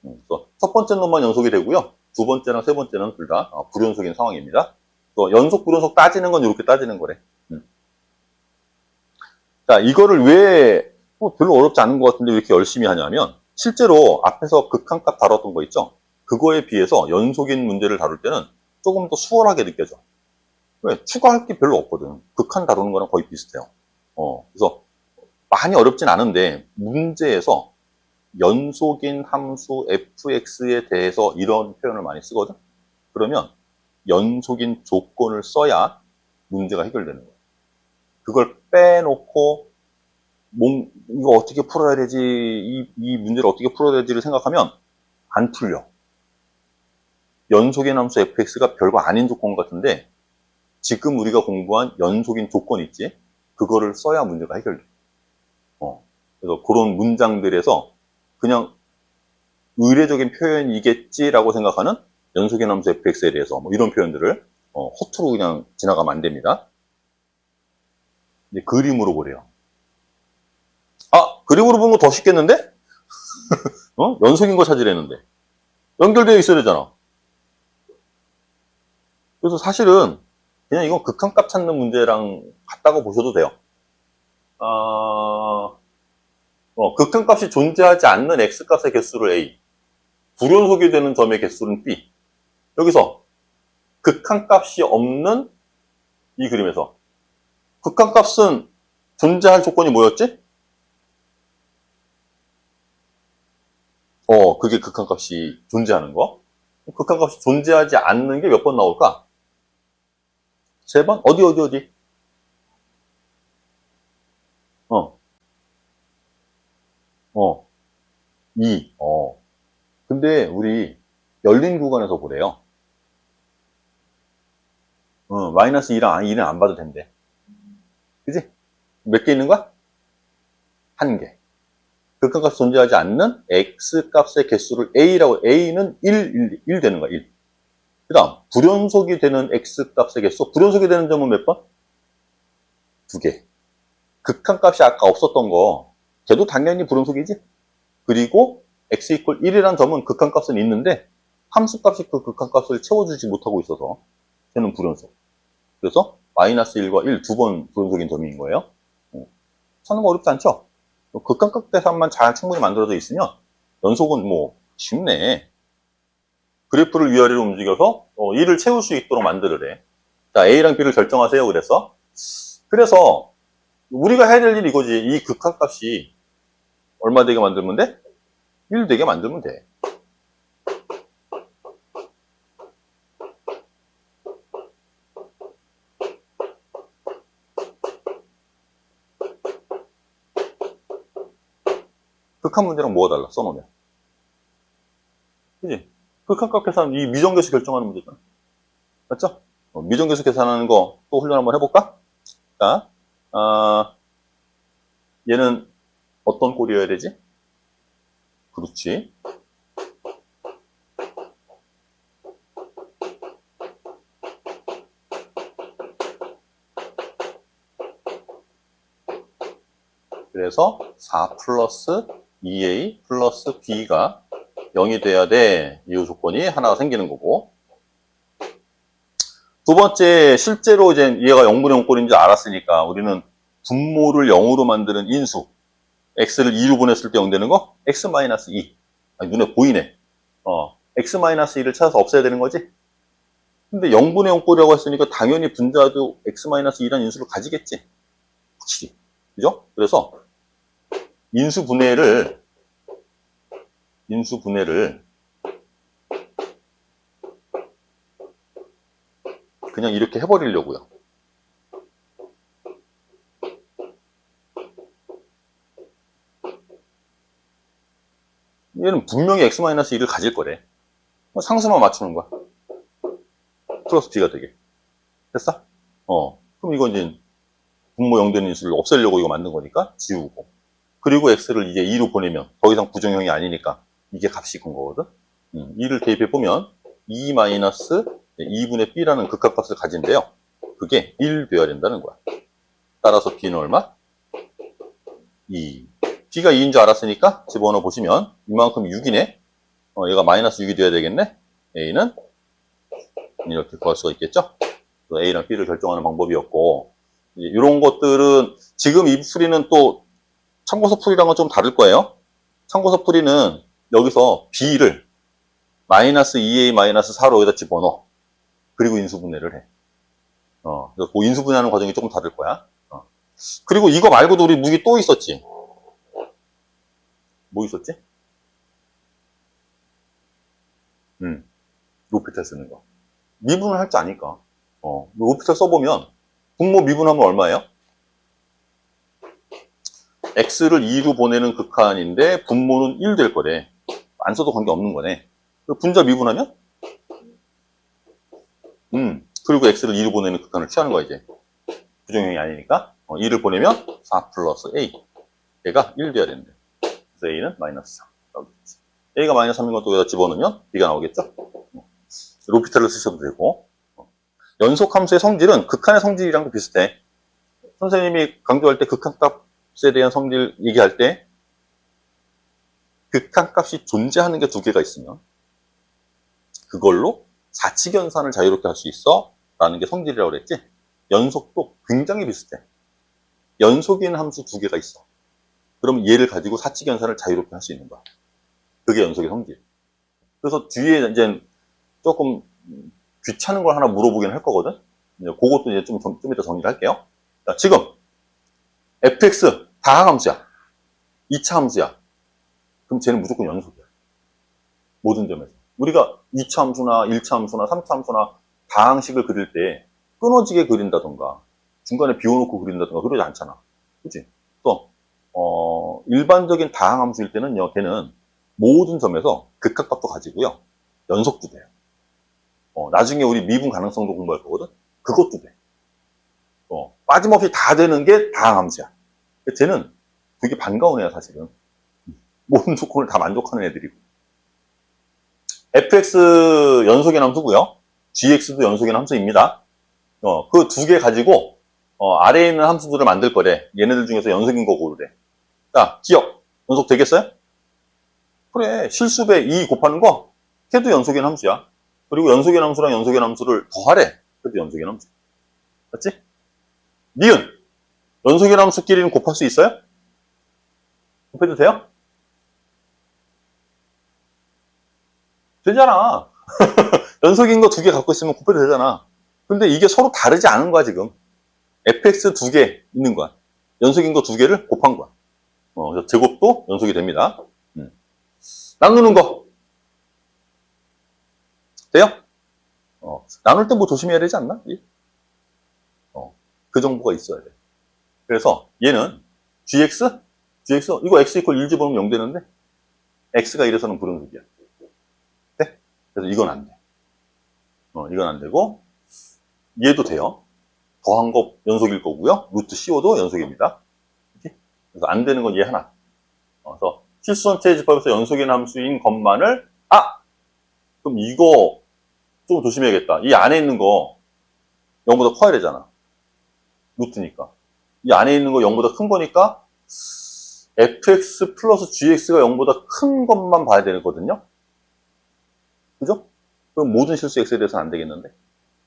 그래서 첫 번째 놈만 연속이 되고요. 두 번째랑 세 번째는 둘 다 불연속인 상황입니다. 연속, 불연속 따지는 건 이렇게 따지는 거래. 자, 이거를 왜 별로 어렵지 않은 것 같은데 왜 이렇게 열심히 하냐면 실제로 앞에서 극한값 다뤘던 거 있죠? 그거에 비해서 연속인 문제를 다룰 때는 조금 더 수월하게 느껴져. 왜? 추가할 게 별로 없거든. 극한 다루는 거랑 거의 비슷해요. 그래서 많이 어렵진 않은데 문제에서 연속인 함수 fx에 대해서 이런 표현을 많이 쓰거든. 그러면 연속인 조건을 써야 문제가 해결되는 거야. 그걸 빼놓고 이거 어떻게 풀어야 되지, 이 문제를 어떻게 풀어야 되지를 생각하면 안 풀려. 연속인 함수 fx가 별거 아닌 조건 같은데 지금 우리가 공부한 연속인 조건 있지? 그거를 써야 문제가 해결돼. 그래서 그런 문장들에서 그냥 의례적인 표현이겠지라고 생각하는 연속인 함수 fx에 대해서 뭐 이런 표현들을 허투루 그냥 지나가면 안 됩니다. 이제 그림으로 보래요. 아, 그림으로 보는 거 더 쉽겠는데? 연속인 거 찾으려는데. 연결되어 있어야 되잖아. 그래서 사실은 그냥 이건 극한값 찾는 문제랑 같다고 보셔도 돼요. 극한값이 존재하지 않는 x값의 개수를 a, 불연속이 되는 점의 개수는 b. 여기서 극한값이 없는 이 그림에서 극한값은 존재할 조건이 뭐였지? 그게 극한값이 존재하는 거. 극한값이 존재하지 않는 게 몇 번 나올까? 3번? 어디? 2. 근데 우리 열린 구간에서 보래요. 마이너스 2는 안 봐도 된대. 그지? 몇 개 있는 거야? 1개. 극한값이 존재하지 않는 x값의 개수를 a는 1 되는 거야, 1. 그 다음, 불연속이 되는 x값의 개수. 불연속이 되는 점은 몇 번? 2개. 극한값이 아까 없었던 거, 걔도 당연히 불연속이지? 그리고 x 이퀄 1이라는 점은 극한값은 있는데 함수값이 그 극한값을 채워주지 못하고 있어서 걔는 불연속. 그래서 마이너스 1과 1 두 번 불연속인 점인 거예요. 찾는 거 어렵지 않죠? 극한값 계산만 잘 충분히 만들어져 있으면 연속은 뭐 쉽네. 그래프를 위아래로 움직여서 1을 채울 수 있도록 만들으래. 자, A랑 B를 결정하세요. 그래서 우리가 해야 될 일이 이거지. 이 극한값이 얼마 되게 만들면 돼? 1 되게 만들면 돼. 극한 문제랑 뭐가 달라? 써놓으면. 그지? 극한값 계산, 이 미정계수 결정하는 문제잖아. 맞죠? 미정계수 계산하는 거 또 훈련 한번 해볼까? 자, 얘는 어떤 꼴이어야 되지? 그렇지. 그래서 4 플러스 2a 플러스 b가 0이 돼야 돼. 이 조건이 하나가 생기는 거고. 두 번째, 실제로 이제 얘가 0분의 0꼴인지 알았으니까 우리는 분모를 0으로 만드는 인수, x를 2로 보냈을 때 0 되는 거, x-2. 아니, 눈에 보이네. x-2를 찾아서 없애야 되는 거지? 근데 0분의 0꼴이라고 했으니까 당연히 분자도 x-2라는 인수를 가지겠지. 확실히. 그죠? 그래서 인수분해를 그냥 이렇게 해버리려고요. 얘는 분명히 x-1을 가질 거래. 상수만 맞추는 거야. 플러스 b가 되게. 됐어? 그럼 이건 이제 분모 0 되는 인수를 없애려고 이거 만든 거니까 지우고. 그리고 x를 이제 2로 보내면 더 이상 부정형이 아니니까 이게 값이 큰 거거든. 2를 대입해보면 2 마이너스 2분의 b라는 극한값을 가진대요. 그게 1 돼야 된다는 거야. 따라서 b는 얼마? 2. b가 2인 줄 알았으니까 집어넣어 보시면 이만큼 6이네. 얘가 마이너스 6이 돼야 되겠네. a는 이렇게 구할 수가 있겠죠. a랑 b를 결정하는 방법이었고, 이런 것들은 지금 이 풀이는 또 참고서 풀이랑은 좀 다를 거예요. 참고서 풀이는 여기서 b를 마이너스 2a 마이너스 4로 여기다 집어넣어. 그리고 인수분해를 해. 그래서 그 인수분해하는 과정이 조금 다를 거야. 그리고 이거 말고도 우리 무기 또 있었지. 뭐 있었지? 로피탈 쓰는 거. 미분을 할 줄 아니까. 로피탈 써보면 분모 미분하면 얼마예요? x를 2로 보내는 극한인데 분모는 1 될 거래. 안 써도 관계없는 거네. 분자 미분하면? 그리고 x를 2로 보내는 극한을 취하는 거야, 이제. 부정형이 아니니까. 2를 보내면 4 플러스 a. 얘가 1 돼야 되는데. 그래서 a는 마이너스 3. 나오겠지. a가 마이너스 3인 것도 여기다 집어넣으면 b가 나오겠죠? 로피탈을 쓰셔도 되고. 연속함수의 성질은 극한의 성질이랑도 비슷해. 선생님이 강조할 때 극한값에 대한 성질 얘기할 때 극한값이 존재하는 게 두 개가 있으면 그걸로 사칙연산을 자유롭게 할 수 있어 라는 게 성질이라고 그랬지. 연속도 굉장히 비슷해. 연속인 함수 두 개가 있어. 그러면 얘를 가지고 사칙연산을 자유롭게 할 수 있는 거야. 그게 연속의 성질. 그래서 뒤에 이제 조금 귀찮은 걸 하나 물어보긴 할 거거든. 그것도 이제 좀 이따 정리를 할게요. 자, 지금 fx 다항함수야. 2차 함수야. 그럼 쟤는 무조건 연속이야. 모든 점에서. 우리가 2차 함수나 1차 함수나 3차 함수나 다항식을 그릴 때 끊어지게 그린다던가 중간에 비워놓고 그린다던가 그러지 않잖아. 그치? 또 일반적인 다항함수일 때는요, 걔는 모든 점에서 극한값도 가지고요, 연속도 돼요. 나중에 우리 미분 가능성도 공부할 거거든? 그것도 돼. 빠짐없이 다 되는 게 다항함수야. 쟤는 되게 반가운 애야, 사실은. 모든 조건을 다 만족하는 애들이고. fx 연속의 함수고요. gx도 연속의 함수입니다. 그 두 개 가지고 아래에 있는 함수들을 만들 거래. 얘네들 중에서 연속인 거 고르래. 자, 기억. 연속 되겠어요? 그래. 실수배 2 곱하는 거 걔도 연속인 함수야. 그리고 연속인 함수랑 연속인 함수를 더하래. 그래도 연속인 함수. 맞지? 니은. 연속인 함수끼리는 곱할 수 있어요? 곱해도 돼요? 되잖아. 연속인 거 두 개 갖고 있으면 곱해도 되잖아. 근데 이게 서로 다르지 않은 거야, 지금. fx 두 개 있는 거야. 연속인 거 두 개를 곱한 거야. 그래서 제곱도 연속이 됩니다. 나누는 거. 돼요? 나눌 때 뭐 조심해야 되지 않나? 그 정보가 있어야 돼. 그래서 얘는 gx? 이거 x 이퀄 1 집어넣으면 0 되는데 x가 이래서는 불응식이야. 네? 그래서 이건 안 돼. 이건 안 되고 얘도 돼요. 더한 거 연속일 거고요. 루트 CO도 연속입니다. 그래서 안 되는 건 얘 하나. 그래서 실수전체 집합에서 연속인 함수인 것만을 그럼 이거 좀 조심해야겠다. 이 안에 있는 거 0보다 커야 되잖아. 루트니까. 이 안에 있는 거 0보다 큰 거니까 fx 플러스 gx가 0보다 큰 것만 봐야 되거든요. 그죠? 그럼 모든 실수 x에 대해서는 안 되겠는데?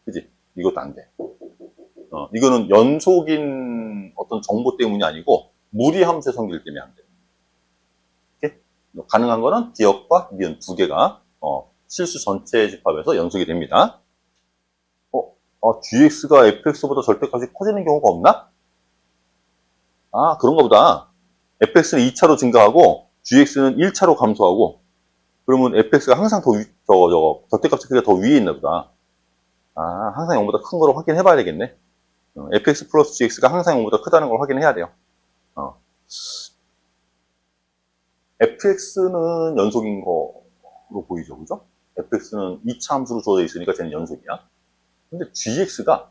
그지? 이것도 안 돼. 이거는 연속인 어떤 정보 때문이 아니고 무리함수의 성질 때문에 안 돼. 이렇게? 가능한 거는 기억과 니은 두 개가 실수 전체 집합에서 연속이 됩니다. gx가 fx보다 절대값이 커지는 경우가 없나? 그런가 보다. fx는 2차로 증가하고 gx는 1차로 감소하고 그러면 fx가 항상 절대값의 크기가 더 위에 있나 보다. 항상 0보다 큰 거로 확인해 봐야 되겠네. fx 플러스 gx가 항상 0보다 크다는 걸 확인해야 돼요. fx는 연속인 거로 보이죠, 그죠? fx는 2차 함수로 주어져 있으니까 쟤는 연속이야. 근데 gx가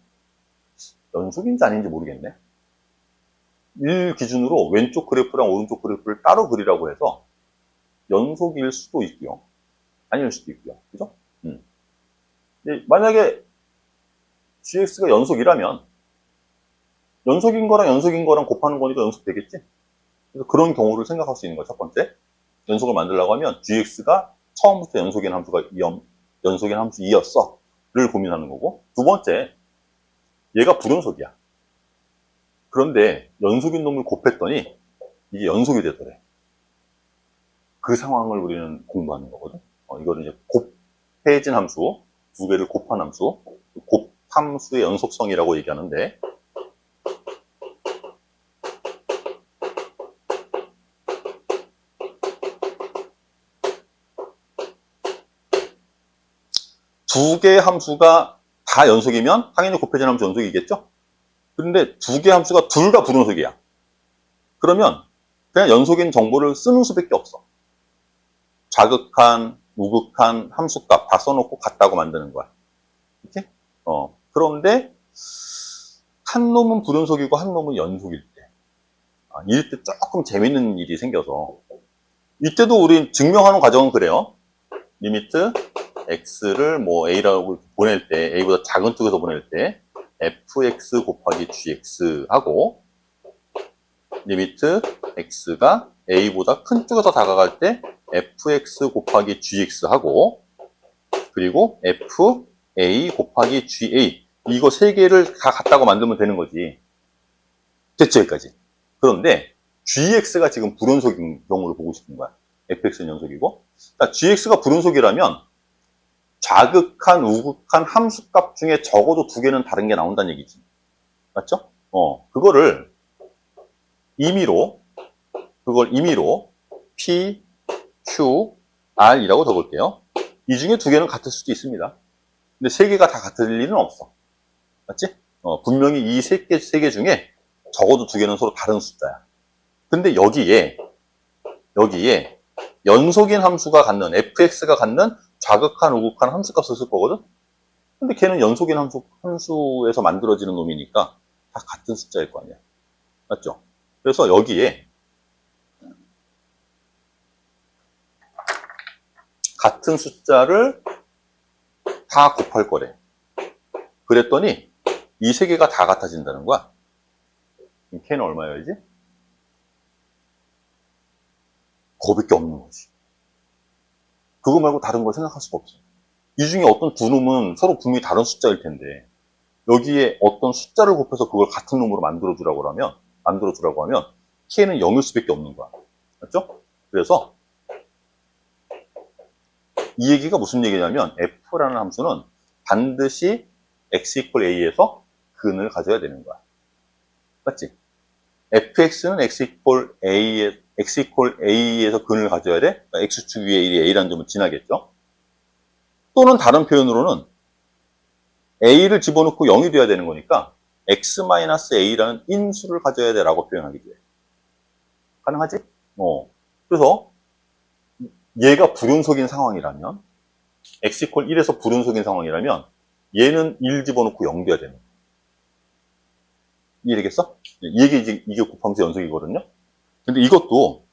연속인지 아닌지 모르겠네. 1 기준으로 왼쪽 그래프랑 오른쪽 그래프를 따로 그리라고 해서 연속일 수도 있고요. 아닐 수도 있고요. 그죠? 만약에 gx가 연속이라면 연속인 거랑 곱하는 거니까 연속 되겠지? 그래서 그런 경우를 생각할 수 있는 거야, 첫 번째. 연속을 만들려고 하면 gx가 처음부터 연속인 함수가 연속인 함수 2였어 를 고민하는 거고, 두 번째, 얘가 불연속이야. 그런데 연속인 놈을 곱했더니 이게 연속이 되더래. 그 상황을 우리는 공부하는 거거든. 이거를 이제 곱해진 함수, 두 개를 곱한 함수, 곱함수의 연속성이라고 얘기하는데, 두 개의 함수가 다 연속이면 당연히 곱해진 함수 연속이겠죠? 그런데 두 개의 함수가 둘 다 불연속이야. 그러면 그냥 연속인 정보를 쓰는 수밖에 없어. 좌극한, 우극한 함수값 다 써놓고 같다고 만드는 거야. 이렇게? 그런데 한 놈은 불연속이고 한 놈은 연속일 때. 이럴 때 조금 재밌는 일이 생겨서. 이때도 우리 증명하는 과정은 그래요. 리미트 x를 뭐 a라고 보낼 때, a보다 작은 쪽에서 보낼 때 fx 곱하기 gx 하고, 리미트 x가 a보다 큰 쪽에서 다가갈 때 fx 곱하기 gx 하고, 그리고 fa 곱하기 ga, 이거 세 개를 다 같다고 만들면 되는 거지. 됐죠, 여기까지. 그런데 gx가 지금 불연속인 경우를 보고 싶은 거야. fx는 연속이고. 그러니까 gx가 불연속이라면 좌극한, 우극한 함수값 중에 적어도 두 개는 다른 게 나온다는 얘기지. 맞죠? 그걸 임의로 P, Q, R이라고 적을게요. 이 중에 두 개는 같을 수도 있습니다. 근데 세 개가 다 같을 리는 없어. 맞지? 분명히 이 세 개 중에 적어도 두 개는 서로 다른 숫자야. 근데 여기에 연속인 함수가 갖는, fx가 갖는 좌극한, 우극한 함수값을 쓸 거거든? 근데 걔는 연속인 함수에서 만들어지는 놈이니까 다 같은 숫자일 거 아니야. 맞죠? 그래서 여기에 같은 숫자를 다 곱할 거래. 그랬더니 이 세 개가 다 같아진다는 거야. 걔는 얼마여야지? 그거밖에 없는 거지. 그거 말고 다른 걸 생각할 수가 없어. 이 중에 어떤 두 놈은 서로 분명히 다른 숫자일 텐데, 여기에 어떤 숫자를 곱해서 그걸 같은 놈으로 만들어주라고 하면 K는 0일 수밖에 없는 거야. 맞죠? 그래서 이 얘기가 무슨 얘기냐면, F라는 함수는 반드시 x = A에서 근을 가져야 되는 거야. 맞지? fx는 x = A에서 근을 가져야 돼. 그러니까 x축 위에 1이 A라는 점을 지나겠죠? 또는 다른 표현으로는 A를 집어넣고 0이 돼야 되는 거니까 x-A라는 인수를 가져야 돼 라고 표현하기도 해. 가능하지? 그래서 얘가 불연속인 상황이라면, x = 1에서 불연속인 상황이라면 얘는 1 집어넣고 0 돼야 되는 거야. 이해되겠어? 이게 곱함수 연속이거든요? 근데 이것도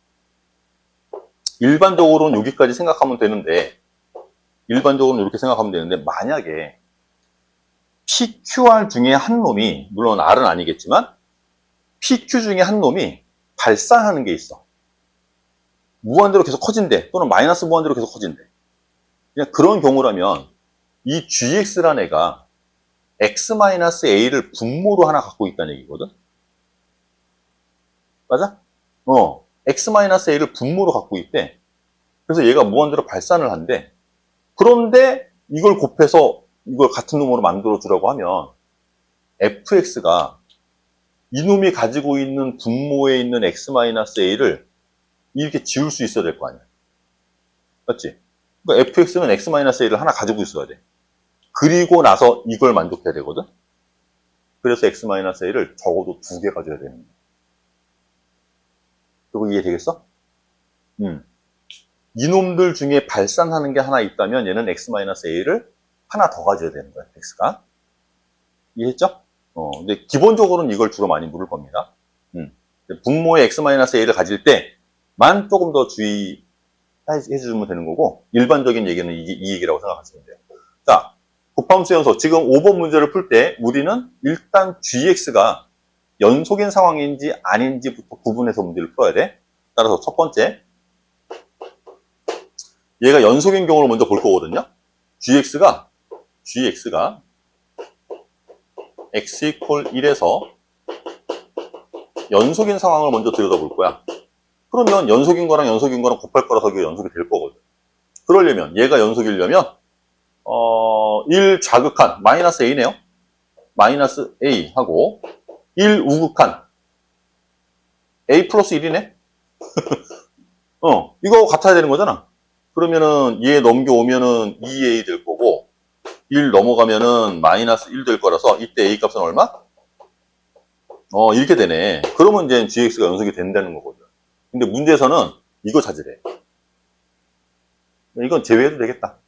일반적으로는 여기까지 생각하면 되는데, 일반적으로는 이렇게 생각하면 되는데, 만약에 PQR 중에 한 놈이, 물론 R은 아니겠지만 PQ 중에 한 놈이 발산하는 게 있어. 무한대로 계속 커진대, 또는 마이너스 무한대로 계속 커진대. 그냥 그런 경우라면 이 GX라는 애가 X-A를 분모로 하나 갖고 있다는 얘기거든? 맞아? X-A를 분모로 갖고 있대. 그래서 얘가 무한대로 발산을 한대. 그런데 이걸 곱해서 이걸 같은 놈으로 만들어주라고 하면 fx가 이놈이 가지고 있는 분모에 있는 x-a를 이렇게 지울 수 있어야 될 거 아니야. 맞지? 그러니까 fx는 x-a를 하나 가지고 있어야 돼. 그리고 나서 이걸 만족해야 되거든? 그래서 x-a를 적어도 두 개 가져야 되는 거야. 그거 이해되겠어? 이놈들 중에 발산하는 게 하나 있다면 얘는 x-a를 하나 더 가져야 되는 거야, x가. 이해했죠? 근데 기본적으로는 이걸 주로 많이 물을 겁니다. 분모의 x-a를 가질 때만 조금 더 주의해주면 되는 거고, 일반적인 얘기는 이 얘기라고 생각하시면 돼요. 자, 곱함수 연속. 지금 5번 문제를 풀 때 우리는 일단 gx가 연속인 상황인지 아닌지부터 구분해서 문제를 풀어야 돼. 따라서 첫 번째, 얘가 연속인 경우를 먼저 볼 거거든요. gx가 x = 1에서 연속인 상황을 먼저 들여다볼 거야. 그러면 연속인 거랑 곱할 거라서 이게 연속이 될 거거든. 그러려면, 얘가 연속이려면 1 좌극한 마이너스 a네요. 마이너스 a 하고 1 우극한 a 플러스 1이네. 이거 같아야 되는 거잖아. 그러면은 얘 넘겨오면은 2a 될 거고 1 넘어가면은 마이너스 1 될 거라서 이때 a 값은 얼마? 이렇게 되네. 그러면 이제 gx가 연속이 된다는 거거든. 근데 문제에서는 이거 찾으래. 이건 제외해도 되겠다.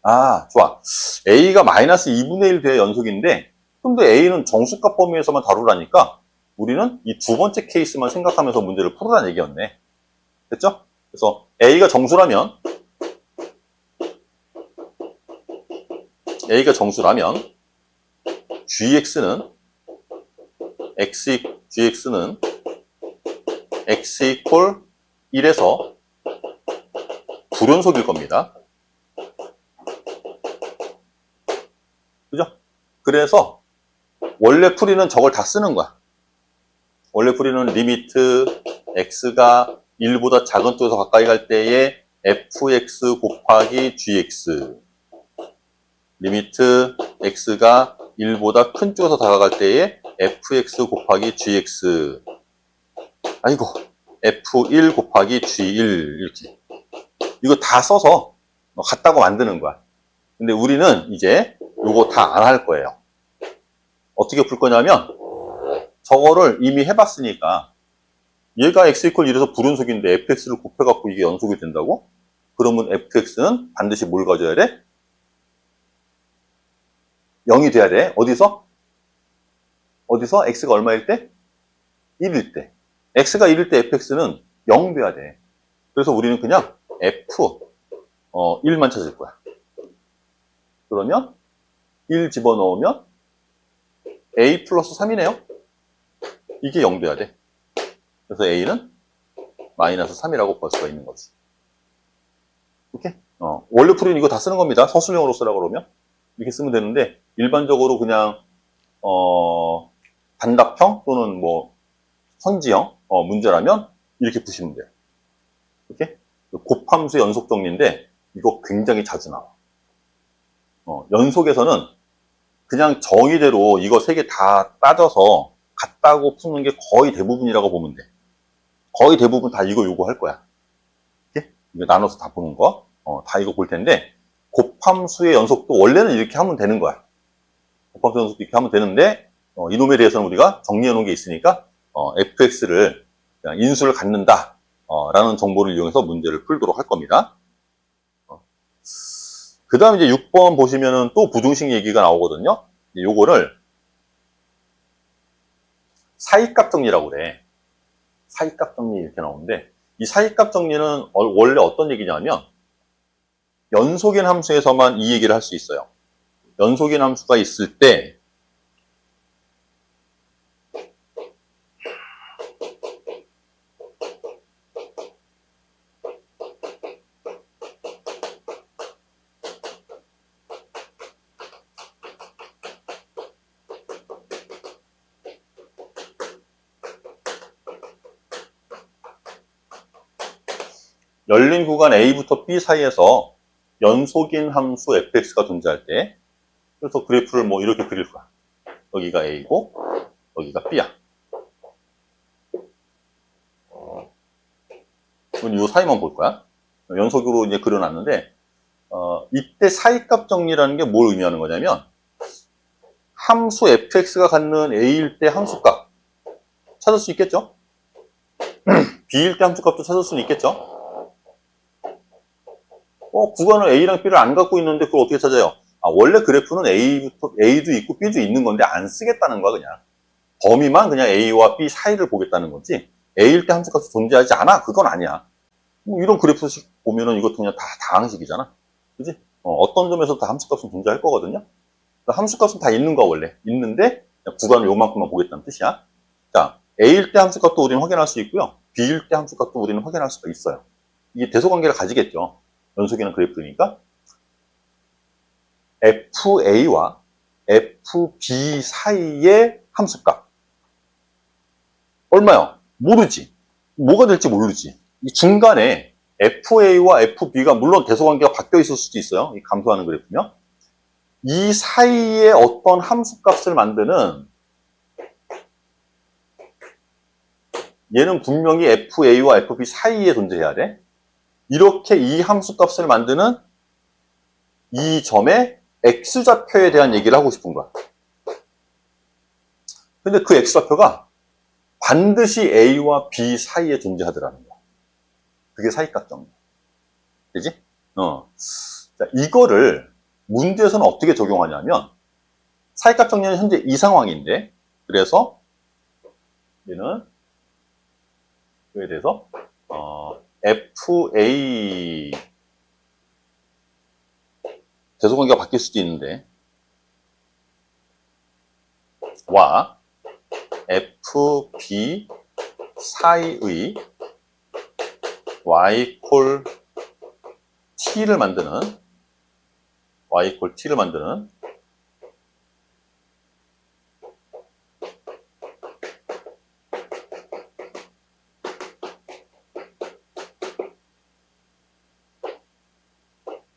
아, 좋아. a가 마이너스 2분의 1 돼야 연속인데 근데 a는 정수값 범위에서만 다루라니까 우리는 이 두 번째 케이스만 생각하면서 문제를 풀으라는 얘기였네. 됐죠? 그래서 a가 정수라면 gx는 x 이퀄 1에서 불연속일 겁니다. 그죠? 그래서 원래 풀이는 저걸 다 쓰는 거야. 원래 풀이는 리미트 x가 1보다 작은 쪽에서 가까이 갈 때에 fx 곱하기 gx 리미트 x가 1보다 큰 쪽에서 다가갈 때에 fx 곱하기 gx 아이고 f1 곱하기 g1 이렇게 이거 다 써서 같다고 만드는 거야. 근데 우리는 이제 요거 다 안 할 거예요. 어떻게 풀 거냐면 저거를 이미 해봤으니까 얘가 x 이퀄 1에서 불연속인데 fx를 곱해갖고 이게 연속이 된다고? 그러면 fx는 반드시 뭘 가져야 돼? 0이 돼야 돼. 어디서? x가 얼마일 때? 1일 때. x가 1일 때 fx는 0 돼야 돼. 그래서 우리는 그냥 f1만 찾을 거야. 그러면 1 집어넣으면 a 플러스 3이네요. 이게 0 돼야 돼. 그래서 a는 마이너스 3이라고 볼 수가 있는 거지. 오케이? 원래 풀이는 이거 다 쓰는 겁니다. 서술형으로 쓰라고 그러면. 이렇게 쓰면 되는데, 일반적으로 그냥, 단답형 또는 뭐, 선지형, 문제라면 이렇게 푸시면 돼요. 오케이? 곱함수 연속 정리인데, 이거 굉장히 자주 나와. 연속에서는 그냥 정의대로 이거 세 개 다 따져서 같다고 푸는 게 거의 대부분이라고 보면 돼. 거의 대부분 다 이거 요거 할 거야. 이렇게? 이거 나눠서 다 보는 거. 다 이거 볼 텐데, 곱함수의 연속도 원래는 이렇게 하면 되는 거야. 곱함수 연속도 이렇게 하면 되는데, 이놈에 대해서는 우리가 정리해 놓은 게 있으니까, fx를 그냥 인수를 갖는다. 라는 정보를 이용해서 문제를 풀도록 할 겁니다. 그 다음 이제 6번 보시면은 또 부등식 얘기가 나오거든요. 요거를 사이값 정리라고 그래. 사이값 정리 이렇게 나오는데, 이 사이값 정리는 원래 어떤 얘기냐면, 연속인 함수에서만 이 얘기를 할 수 있어요. 연속인 함수가 있을 때, 열린 구간 A부터 B 사이에서 연속인 함수 fx가 존재할 때, 그래서 그래프를 뭐 이렇게 그릴 거야. 여기가 A고, 여기가 B야. 이건 이 사이만 볼 거야. 연속으로 이제 그려놨는데, 이때 사이값 정리라는 게 뭘 의미하는 거냐면, 함수 fx가 갖는 A일 때 함수값 찾을 수 있겠죠? B일 때 함수값도 찾을 수는 있겠죠? 구간을 A랑 B를 안 갖고 있는데 그걸 어떻게 찾아요? 원래 그래프는 A도 있고 B도 있는 건데 안 쓰겠다는 거야, 그냥. 범위만 그냥 A와 B 사이를 보겠다는 거지. A일 때 함수값이 존재하지 않아? 그건 아니야. 이런 그래프식 보면은 이것도 그냥 다 다항식이잖아. 그지? 어떤 점에서 다 함수값은 존재할 거거든요. 함수값은 다 있는 거야, 원래. 있는데, 구간을 요만큼만 보겠다는 뜻이야. 자, A일 때 함수값도 우리는 확인할 수 있고요. B일 때 함수값도 우리는 확인할 수가 있어요. 이게 대소관계를 가지겠죠. 연속이는 그래프니까. FA와 FB 사이의 함수값. 얼마요? 모르지. 뭐가 될지 모르지. 이 중간에 FA와 FB가 물론 대소관계가 바뀌어 있을 수도 있어요. 이 감소하는 그래프면. 이 사이에 어떤 함수값을 만드는, 얘는 분명히 FA와 FB 사이에 존재해야 돼. 이렇게 이 함수값을 만드는 이 점의 X좌표에 대한 얘기를 하고 싶은 거야. 근데 그 X좌표가 반드시 A와 B 사이에 존재하더라는 거야. 그게 사이값 정리. 되지? 자, 이거를 문제에서는 어떻게 적용하냐면, 사이값 정리는 현재 이 상황인데, 그래서 얘는 이거에 대해서 FA 대소관계가 바뀔 수도 있는데 와 FB 사이의 Y 콜 T를 만드는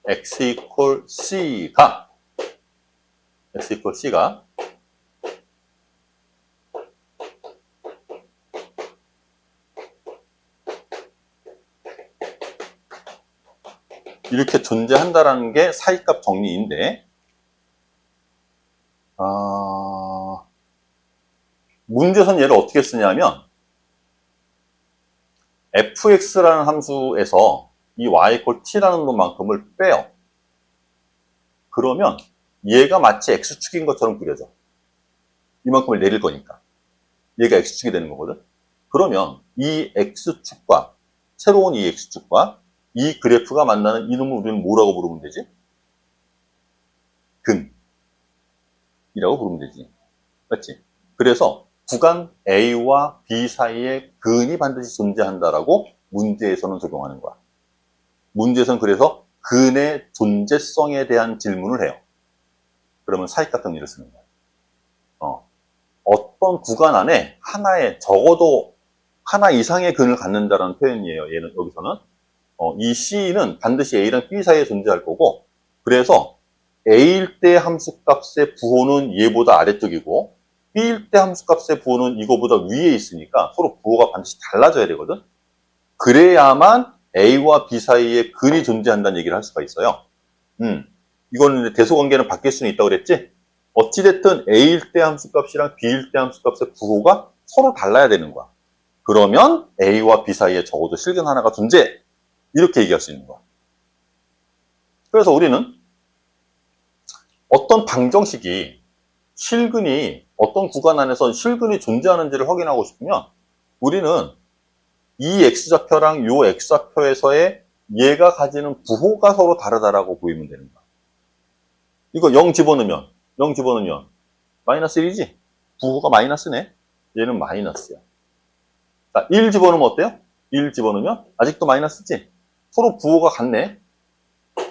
X 이퀄 C가 이렇게 존재한다라는 게 사이값 정리인데, 문제에서는 얘를 어떻게 쓰냐면, fx라는 함수에서 이 y 이퀄 t라는 것만큼을 빼요. 그러면 얘가 마치 x축인 것처럼 그려져. 이만큼을 내릴 거니까. 얘가 x축이 되는 거거든. 그러면 이 x축과 새로운 이 x축과 이 그래프가 만나는 이놈을 우리는 뭐라고 부르면 되지? 근이라고 부르면 되지. 맞지? 그래서 구간 A와 B 사이에 근이 반드시 존재한다라고 문제에서는 적용하는 거야. 문제에서는 그래서 근의 존재성에 대한 질문을 해요. 그러면 사이값 정리를 쓰는 거야. 어떤 구간 안에 하나의, 적어도 하나 이상의 근을 갖는다라는 표현이에요. 얘는 여기서는. 이 C는 반드시 A랑 B 사이에 존재할 거고, 그래서 A일 때 함수값의 부호는 얘보다 아래쪽이고, B일 때 함수값의 부호는 이거보다 위에 있으니까 서로 부호가 반드시 달라져야 되거든. 그래야만 A와 B 사이에 근이 존재한다는 얘기를 할 수가 있어요. 이거는 대소관계는 바뀔 수는 있다고 그랬지? 어찌됐든 A일 때 함수값이랑 B일 때 함수값의 부호가 서로 달라야 되는 거야. 그러면 A와 B 사이에 적어도 실근 하나가 존재. 이렇게 얘기할 수 있는 거야. 그래서 우리는 어떤 방정식이 실근이 어떤 구간 안에서 실근이 존재하는지를 확인하고 싶으면 우리는 이 X좌표랑 요 X좌표에서의 얘가 가지는 부호가 서로 다르다라고 보이면 되는 거야. 이거 0 집어넣으면 마이너스 1이지? 부호가 마이너스네. 얘는 마이너스야. 자, 1 집어넣으면 어때요? 1 집어넣으면 아직도 마이너스지? 서로 부호가 같네.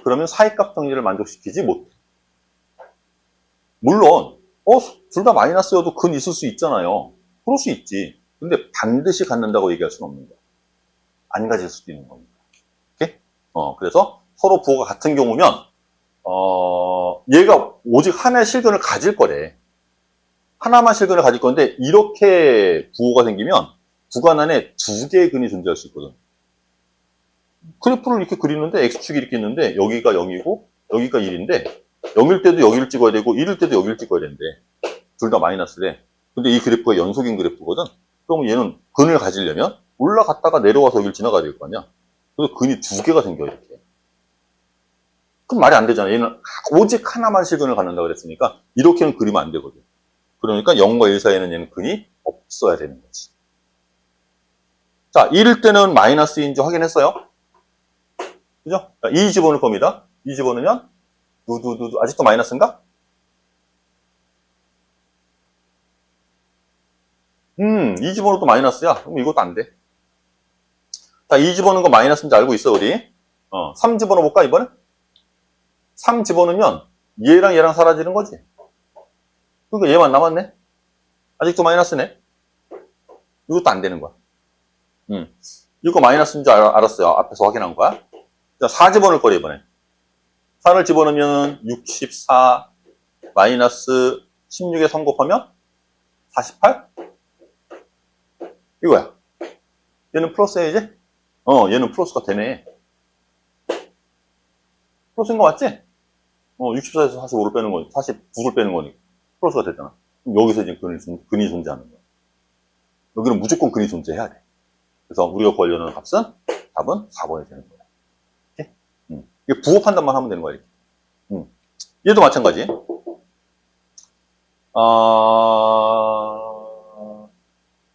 그러면 사이값 정리를 만족시키지 못해. 물론 둘 다 마이너스여도 근 있을 수 있잖아요. 그럴 수 있지. 근데 반드시 갖는다고 얘기할 수는 없는 거야. 안 가질 수도 있는 겁니다. 오케이? 그래서 서로 부호가 같은 경우면 얘가 오직 하나의 실근을 가질 거래. 하나만 실근을 가질 건데 이렇게 부호가 생기면 구간 안에 두 개의 근이 존재할 수 있거든. 그래프를 이렇게 그리는데 X축이 이렇게 있는데 여기가 0이고 여기가 1인데 0일 때도 여기를 찍어야 되고 1일 때도 여기를 찍어야 되는데 둘 다 마이너스래. 근데 이 그래프가 연속인 그래프거든. 그럼 얘는 근을 가지려면 올라갔다가 내려와서 여기를 지나가야 될 거 아니야. 그래서 근이 두 개가 생겨 이렇게. 그럼 말이 안 되잖아. 얘는 오직 하나만 실근을 갖는다 그랬으니까 이렇게는 그리면 안 되거든. 그러니까 0과 1 사이에는 얘는 근이 없어야 되는 거지. 자, 1일 때는 마이너스인지 확인했어요. 그죠? 자, 2 집어넣을 겁니다. 2 집어넣으면 두두두두 아직도 마이너스인가? 2 집어넣어도 마이너스야. 그럼 이것도 안 돼. 자, 2 집어넣은 거 마이너스인지 알고 있어, 우리. 3 집어넣어볼까, 이번에? 3 집어넣으면 얘랑 얘랑 사라지는 거지. 그러니까 얘만 남았네. 아직도 마이너스네. 이것도 안 되는 거야. 이거 마이너스인 줄 알았어요. 앞에서 확인한 거야. 자, 4 집어넣을 거래, 이번에. 4를 집어넣으면 64, 마이너스 16에 3 곱하면 48? 이거야. 얘는 플러스 해야지? 얘는 플러스가 되네. 플러스인 거 맞지? 64에서 45를 빼는 거니, 49를 빼는 거니, 플러스가 됐잖아. 그럼 여기서 이제 근이 존재하는 거야. 여기는 무조건 근이 존재해야 돼. 그래서 우리가 구하려는 값은 답은 4번이 되는 거야. 이렇게? 이게 부호 판단만 하면 되는 거야, 이렇게. 얘도 마찬가지.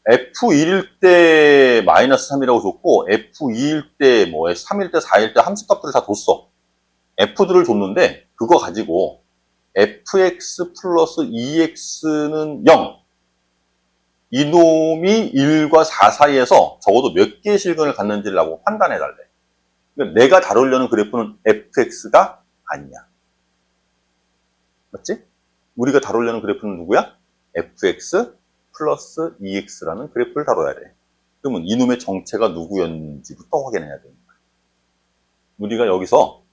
F1일 때 마이너스 3이라고 줬고, F2일 때, 3일 때, 4일 때 함수값들을 다 줬어. F들을 줬는데, 그거 가지고, fx 플러스 2x는 0. 이놈이 1과 4 사이에서 적어도 몇 개의 실근을 갖는지를 나보고 판단해달래. 그러니까 내가 다루려는 그래프는 fx가 아니야. 맞지? 우리가 다루려는 그래프는 누구야? fx 플러스 2x라는 그래프를 다뤄야 돼. 그러면 이놈의 정체가 누구였는지부터 확인해야 되는 거야. 우리가 여기서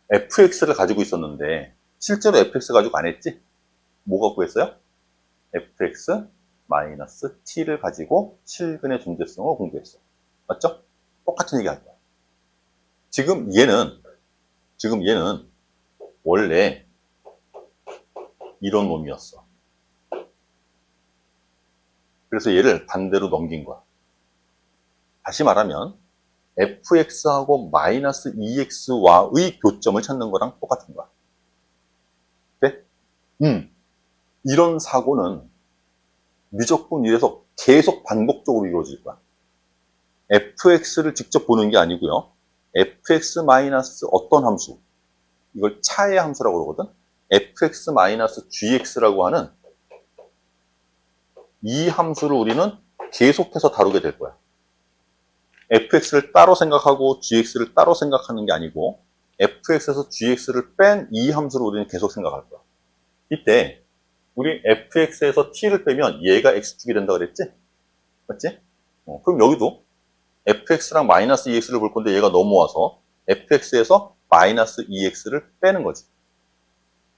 fx를 가지고 있었는데 실제로 fx 가지고 안 했지? 뭐 갖고 했어요? fx 마이너스 t를 가지고 실근의 존재성을 공부했어. 맞죠? 똑같은 얘기 할 거야. 지금 얘는 원래 이런 놈이었어. 그래서 얘를 반대로 넘긴 거야. 다시 말하면 fx하고 마이너스 2x와의 교점을 찾는 거랑 똑같은 거야. 네? 이런 사고는 무조건 이래서 계속 반복적으로 이루어질 거야. fx를 직접 보는 게 아니고요. fx 마이너스 어떤 함수, 이걸 차의 함수라고 그러거든. fx 마이너스 gx라고 하는 이 함수를 우리는 계속해서 다루게 될 거야. fx를 따로 생각하고 gx를 따로 생각하는 게 아니고 fx에서 gx를 뺀 이 함수를 우리는 계속 생각할 거야. 이때 우리 fx에서 t를 빼면 얘가 x축이 된다 그랬지? 맞지? 그럼 여기도 fx랑 마이너스 2x를 볼 건데 얘가 넘어와서 fx에서 마이너스 2x를 빼는 거지.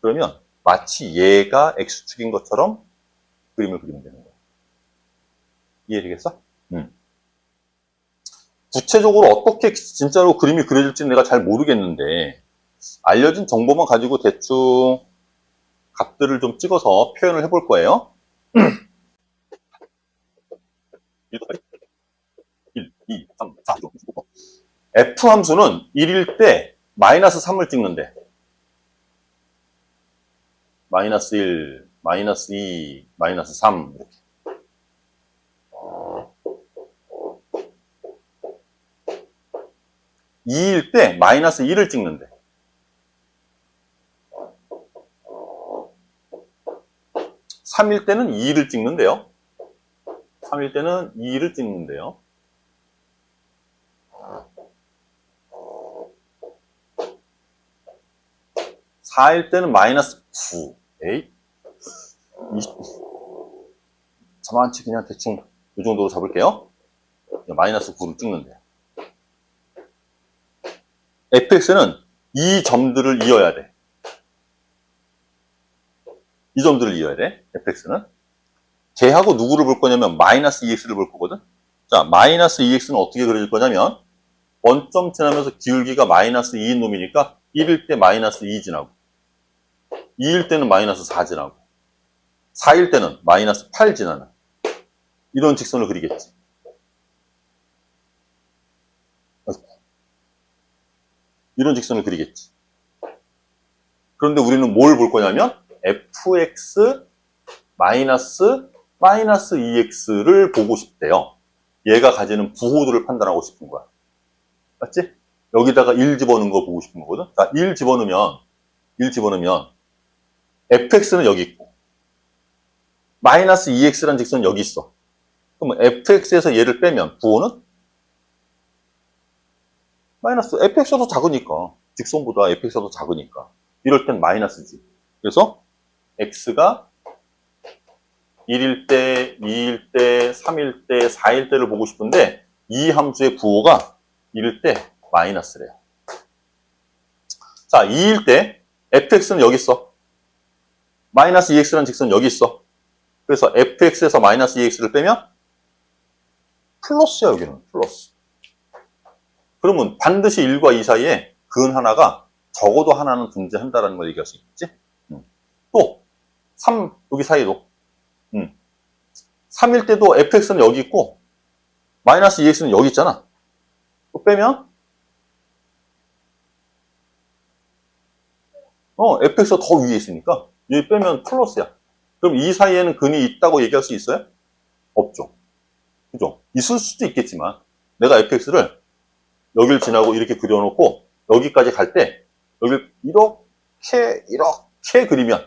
그러면 마치 얘가 x축인 것처럼 그림을 그리면 되는 거야. 이해되겠어? 구체적으로 어떻게 진짜로 그림이 그려질지는 내가 잘 모르겠는데 알려진 정보만 가지고 대충 값들을 좀 찍어서 표현을 해볼 거예요. 1, 2, 3, 4, 5. F 함수는 1일 때 마이너스 3을 찍는데 마이너스 1, 마이너스 2, 마이너스 3 이렇게. 2일 때 마이너스 1을 찍는데 3일 때는 2를 찍는데요. 3일 때는 2를 찍는데요. 4일 때는 마이너스 9. 에이? 저만치 그냥 대충 이 정도로 잡을게요. 마이너스 9를 찍는데. fx는 이 점들을 이어야 돼. 이 점들을 이어야 돼. fx는. 걔하고 누구를 볼 거냐면 마이너스 2x를 볼 거거든. 자, 마이너스 2x는 어떻게 그려질 거냐면 원점 지나면서 기울기가 마이너스 2인 놈이니까 1일 때 마이너스 2 지나고 2일 때는 마이너스 4 지나고 4일 때는 마이너스 8 지나는 이런 직선을 그리겠지. 이런 직선을 그리겠지. 그런데 우리는 뭘 볼 거냐면 fx 마이너스 2x를 보고 싶대요. 얘가 가지는 부호들을 판단하고 싶은 거야. 맞지? 여기다가 1 집어넣은 거 보고 싶은 거거든. 자, 1 집어넣으면 fx는 여기 있고 마이너스 2x라는 직선은 여기 있어. 그러면 fx에서 얘를 빼면 부호는 마이너스 fx가 더 작으니까 직선보다 fx가 더 작으니까 이럴 땐 마이너스지. 그래서 x가 1일 때, 2일 때, 3일 때, 4일 때를 보고 싶은데 이 함수의 부호가 1일 때 마이너스래요. 자, 2일 때 fx는 여기 있어. 마이너스 2x라는 직선 여기 있어. 그래서 fx에서 마이너스 2x를 빼면 플러스야, 여기는. 플러스. 그러면 반드시 1과 2 사이에 근 하나가 적어도 하나는 존재한다는 걸 얘기할 수 있겠지? 또 3 여기 사이도 3일 때도 fx는 여기 있고 마이너스 2x는 여기 있잖아. 또 빼면 fx가 더 위에 있으니까 여기 빼면 플러스야. 그럼 이 사이에는 근이 있다고 얘기할 수 있어요? 없죠. 그죠? 있을 수도 있겠지만 내가 fx를 여기를 지나고 이렇게 그려놓고 여기까지 갈 때 여기를 이렇게 그리면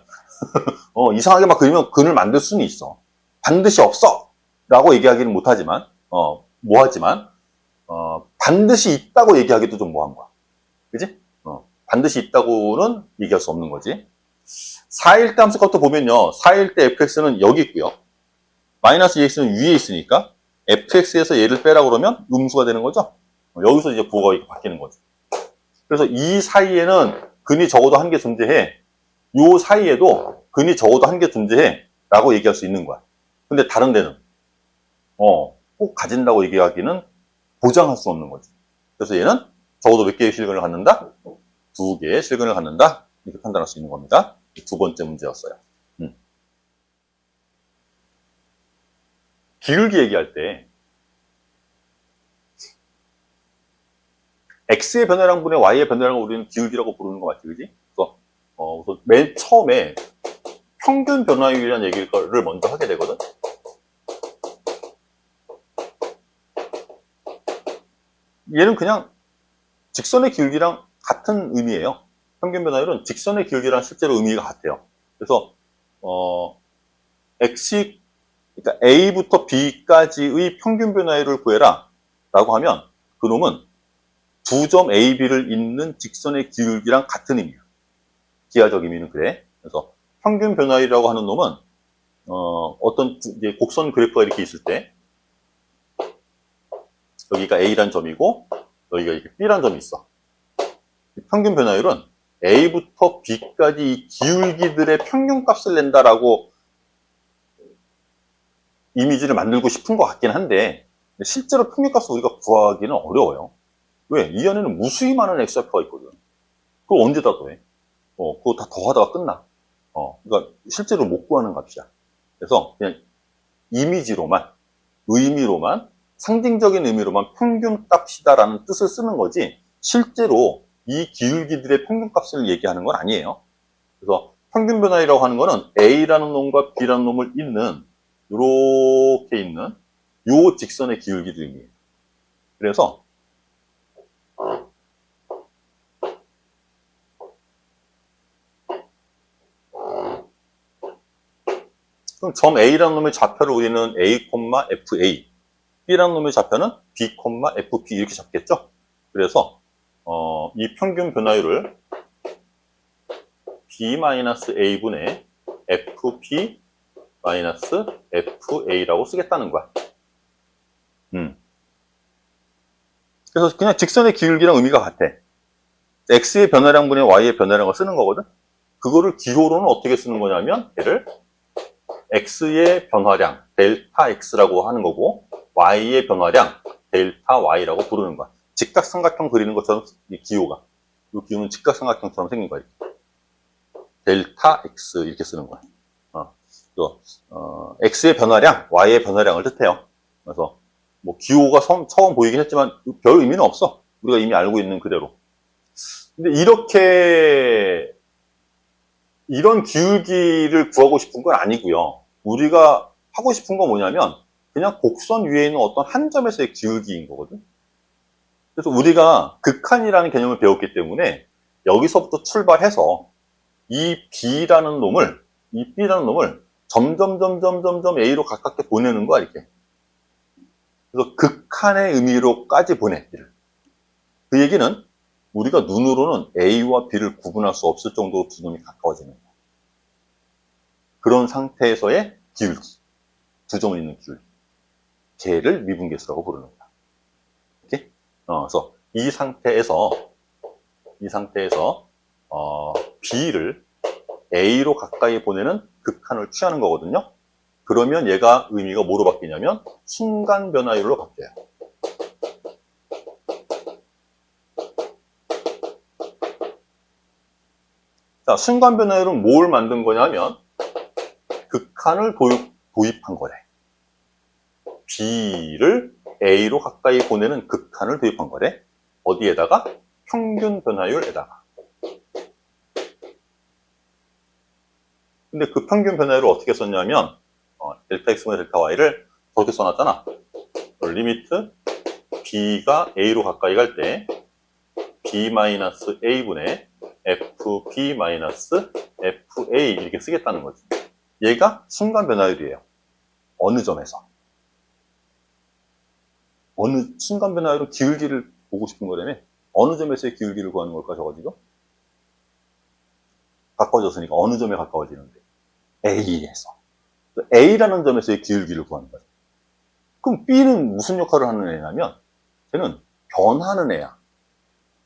이상하게 막 그리면 근을 만들 수는 있어. 반드시 없어! 라고 얘기하기는 못하지만 뭐하지만 반드시 있다고 얘기하기도 좀 뭐한 거야. 그지? 반드시 있다고는 얘기할 수 없는 거지. 4일 함수 것도 보면요. 4일 때 fx는 여기 있고요. 마이너스 2x는 위에 있으니까 fx에서 얘를 빼라고 그러면 음수가 되는 거죠. 여기서 이제 부호가 이렇게 바뀌는 거죠. 그래서 이 사이에는 근이 적어도 한 개 존재해. 요 사이에도 근이 적어도 한 개 존재해. 라고 얘기할 수 있는 거야. 근데 다른 데는 꼭 가진다고 얘기하기는 보장할 수 없는 거지. 그래서 얘는 적어도 몇 개의 실근을 갖는다? 2개의 실근을 갖는다? 이렇게 판단할 수 있는 겁니다. 두 번째 문제였어요. 기울기 얘기할 때 x의 변화량분의 y의 변화량을 우리는 기울기라고 부르는 거 맞지, 그지? 그래서 우선 맨 처음에 평균 변화율이라는 얘기를 먼저 하게 되거든. 얘는 그냥 직선의 기울기랑 같은 의미예요. 평균 변화율은 직선의 기울기랑 실제로 의미가 같아요. 그래서 그러니까 A부터 B까지의 평균 변화율을 구해라 라고 하면 그놈은 두 점 A, B를 잇는 직선의 기울기랑 같은 의미야. 기하적 의미는 그래. 그래서 평균 변화율이라고 하는 놈은 어떤 이제 곡선 그래프가 이렇게 있을 때 여기가 A란 점이고 여기가 이렇게 B란 점이 있어. 평균 변화율은 A부터 B까지 이 기울기들의 평균값을 낸다라고 이미지를 만들고 싶은 것 같긴 한데 실제로 평균값을 우리가 구하기는 어려워요. 왜? 이 안에는 무수히 많은 x좌표가 있거든. 그걸 언제 다 더해? 그거 다 더하다가 끝나. 그러니까 실제로 못 구하는 값이야. 그래서 그냥 이미지로만, 의미로만, 상징적인 의미로만 평균값이다라는 뜻을 쓰는 거지 실제로 이 기울기들의 평균값을 얘기하는 건 아니에요. 그래서 평균 변화율이라고 하는 거는 A라는 놈과 B라는 놈을 잇는 이렇게 있는 요 직선의 기울기를 의미해요. 그래서 그럼 점 A라는 놈의 좌표를 우리는 A, FA, B라는 놈의 좌표는 B, FB 이렇게 잡겠죠? 그래서 이 평균 변화율을 B-A분의 FB-FA라고 쓰겠다는 거야. 그래서 그냥 직선의 기울기랑 의미가 같아. X의 변화량분의 Y의 변화량을 쓰는 거거든? 그거를 기호로는 어떻게 쓰는 거냐면 얘를 X의 변화량, 델타 X라고 하는 거고 Y의 변화량, 델타 Y라고 부르는 거야. 직각삼각형 그리는 것처럼 이 기호가. 이 기호는 직각삼각형처럼 생긴 거야. 델타 X 이렇게 쓰는 거야. X의 변화량, Y의 변화량을 뜻해요. 그래서 뭐 기호가 처음 보이긴 했지만 별 의미는 없어. 우리가 이미 알고 있는 그대로. 근데 이런 기울기를 구하고 싶은 건 아니고요. 우리가 하고 싶은 건 뭐냐면 그냥 곡선 위에 있는 어떤 한 점에서의 기울기인 거거든. 그래서 우리가 극한이라는 개념을 배웠기 때문에 여기서부터 출발해서 이 B라는 놈을 점점 A로 가깝게 보내는 거야, 이렇게. 그래서 극한의 의미로까지 보내. 그 얘기는 우리가 눈으로는 A와 B를 구분할 수 없을 정도로 두 놈이 가까워지는 거야. 그런 상태에서의 기울기. 두 점을 잇는 기울기. 걔를 미분계수라고 부르는 거야. 이렇게? 그래서 이 상태에서 B를 A로 가까이 보내는 극한을 취하는 거거든요. 그러면 얘가 의미가 뭐로 바뀌냐면 순간 변화율로 바뀌어요. 자, 순간 변화율은 뭘 만든 거냐면 극한을 도입한 거래. B를 A로 가까이 보내는 극한을 도입한 거래. 어디에다가? 평균 변화율에다가. 근데 그 평균 변화율을 어떻게 썼냐면 델타 X분의 델타 Y를 저렇게 써놨잖아. 리미트 B가 A로 가까이 갈 때 B-A분의 FB-FA 이렇게 쓰겠다는 거지. 얘가 순간 변화율이에요. 어느 점에서. 어느 순간 변화율은 기울기를 보고 싶은 거라며 어느 점에서의 기울기를 구하는 걸까 저거 지금? 가까워졌으니까 어느 점에 가까워지는데 A에서 A라는 점에서의 기울기를 구하는 거야. 그럼 B는 무슨 역할을 하는 애냐면 걔는 변하는 애야.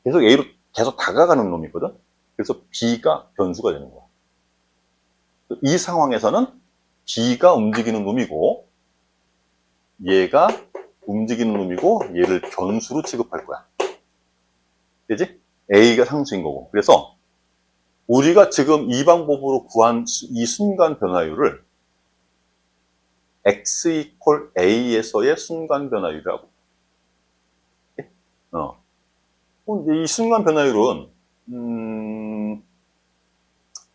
계속 A로 계속 다가가는 놈이거든. 그래서 B가 변수가 되는 거야. 이 상황에서는 B가 움직이는 놈이고 얘가 움직이는 놈이고 얘를 변수로 취급할 거야. 그지? A가 상수인 거고. 그래서 우리가 지금 이 방법으로 구한 이 순간 변화율을 X 이퀄 A에서의 순간 변화율이라고. 이 순간 변화율은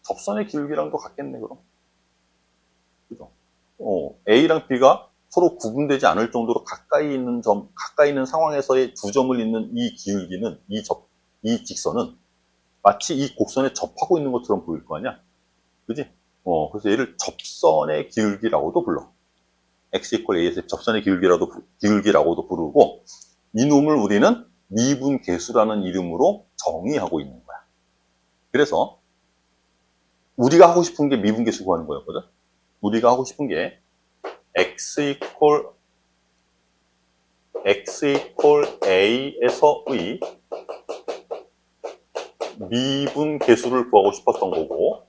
접선의 기울기랑도 같겠네 그럼. 그죠? A랑 B가 서로 구분되지 않을 정도로 가까이 있는 상황에서의 두 점을 잇는 이 기울기는 이 직선은 마치 이 곡선에 접하고 있는 것처럼 보일 거 아니야? 그지? 그래서 얘를 접선의 기울기라고도 불러. X 이퀄 A에서 접선의 기울기라고도 부르고, 이 놈을 우리는 미분계수라는 이름으로 정의하고 있는 거야. 그래서, 우리가 하고 싶은 게 미분계수 구하는 거였거든? 우리가 하고 싶은 게, X 이퀄 A에서의 미분계수를 구하고 싶었던 거고,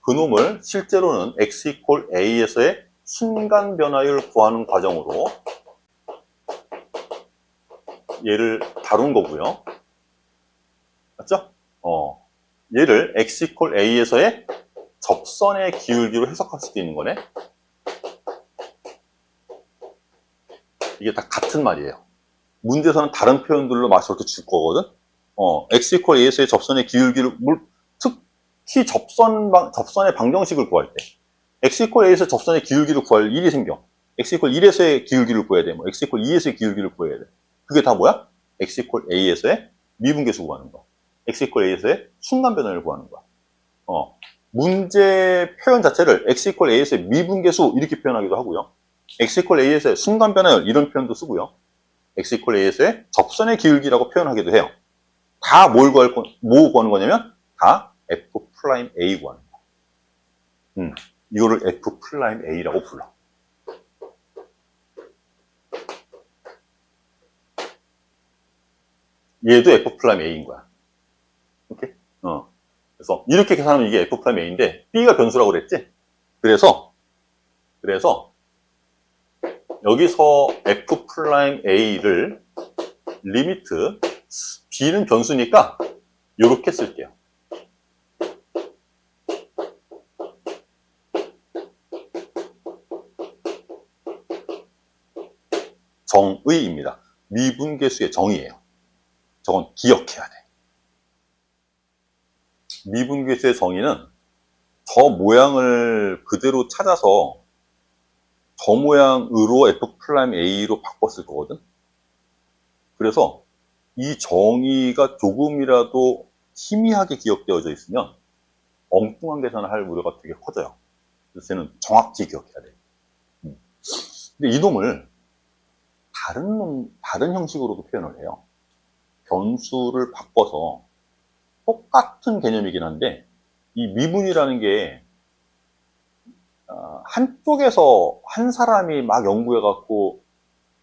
그 놈을 실제로는 X 이퀄 A에서의 순간 변화율 구하는 과정으로 얘를 다룬 거고요. 맞죠? 얘를 X 이퀄 A에서의 접선의 기울기로 해석할 수도 있는 거네. 이게 다 같은 말이에요. 문제에서는 다른 표현들로 막 저렇게 줄 거거든. X 이퀄 A에서의 접선의 기울기를 특히 접선의 방정식을 구할 때 X 이퀄 A에서 접선의 기울기를 구할 일이 생겨. X 이퀄 1에서의 기울기를 구해야 돼. 뭐 X 이퀄 2에서의 기울기를 구해야 돼. 그게 다 뭐야? X 이퀄 A에서의 미분계수 구하는 거야. X 이퀄 A에서의 순간 변화를 구하는 거야. 문제 표현 자체를 X 이퀄 A에서의 미분계수 이렇게 표현하기도 하고요. X 이퀄 A에서의 순간 변화율 이런 표현도 쓰고요. X 이퀄 A에서의 접선의 기울기라고 표현하기도 해요. 다 뭐 구하는 거냐면 다 F 프라임 A 구하는 거야. 이거를 F 프라임 A라고 불러. 얘도 F 프라임 A인 거야. 오케이? 그래서 이렇게 계산하면 이게 F 프라임 A인데 B가 변수라고 그랬지? 그래서 여기서 F 프라임 A를 리미트 B는 변수니까 이렇게 쓸게요. 정의입니다. 미분계수의 정의예요. 저건 기억해야 돼. 미분계수의 정의는 저 모양을 그대로 찾아서 저 모양으로 F 프라임 A로 바꿨을 거거든. 그래서 이 정의가 조금이라도 희미하게 기억되어져 있으면 엉뚱한 계산을 할 우려가 되게 커져요. 그래서 쟤는 정확히 기억해야 돼. 근데 이 놈을 다른 형식으로도 표현을 해요. 변수를 바꿔서 똑같은 개념이긴 한데 이 미분이라는 게 한쪽에서 한 사람이 막 연구해갖고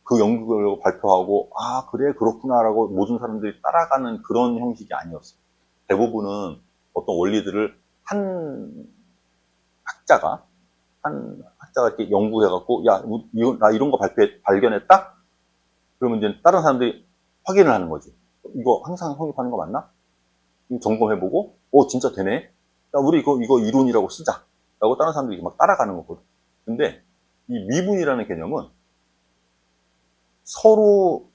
그 연구 결과 발표하고 아 그래 그렇구나라고 모든 사람들이 따라가는 그런 형식이 아니었어요. 대부분은 어떤 원리들을 한 학자가 이렇게 연구해갖고, 야, 나 이런 거 발견했다? 그러면 이제 다른 사람들이 확인을 하는 거지. 이거 항상 성립하는 거 맞나? 이거 점검해보고, 진짜 되네? 야, 우리 이거 이론이라고 쓰자. 라고 다른 사람들이 막 따라가는 거거든. 근데 이 미분이라는 개념은 서로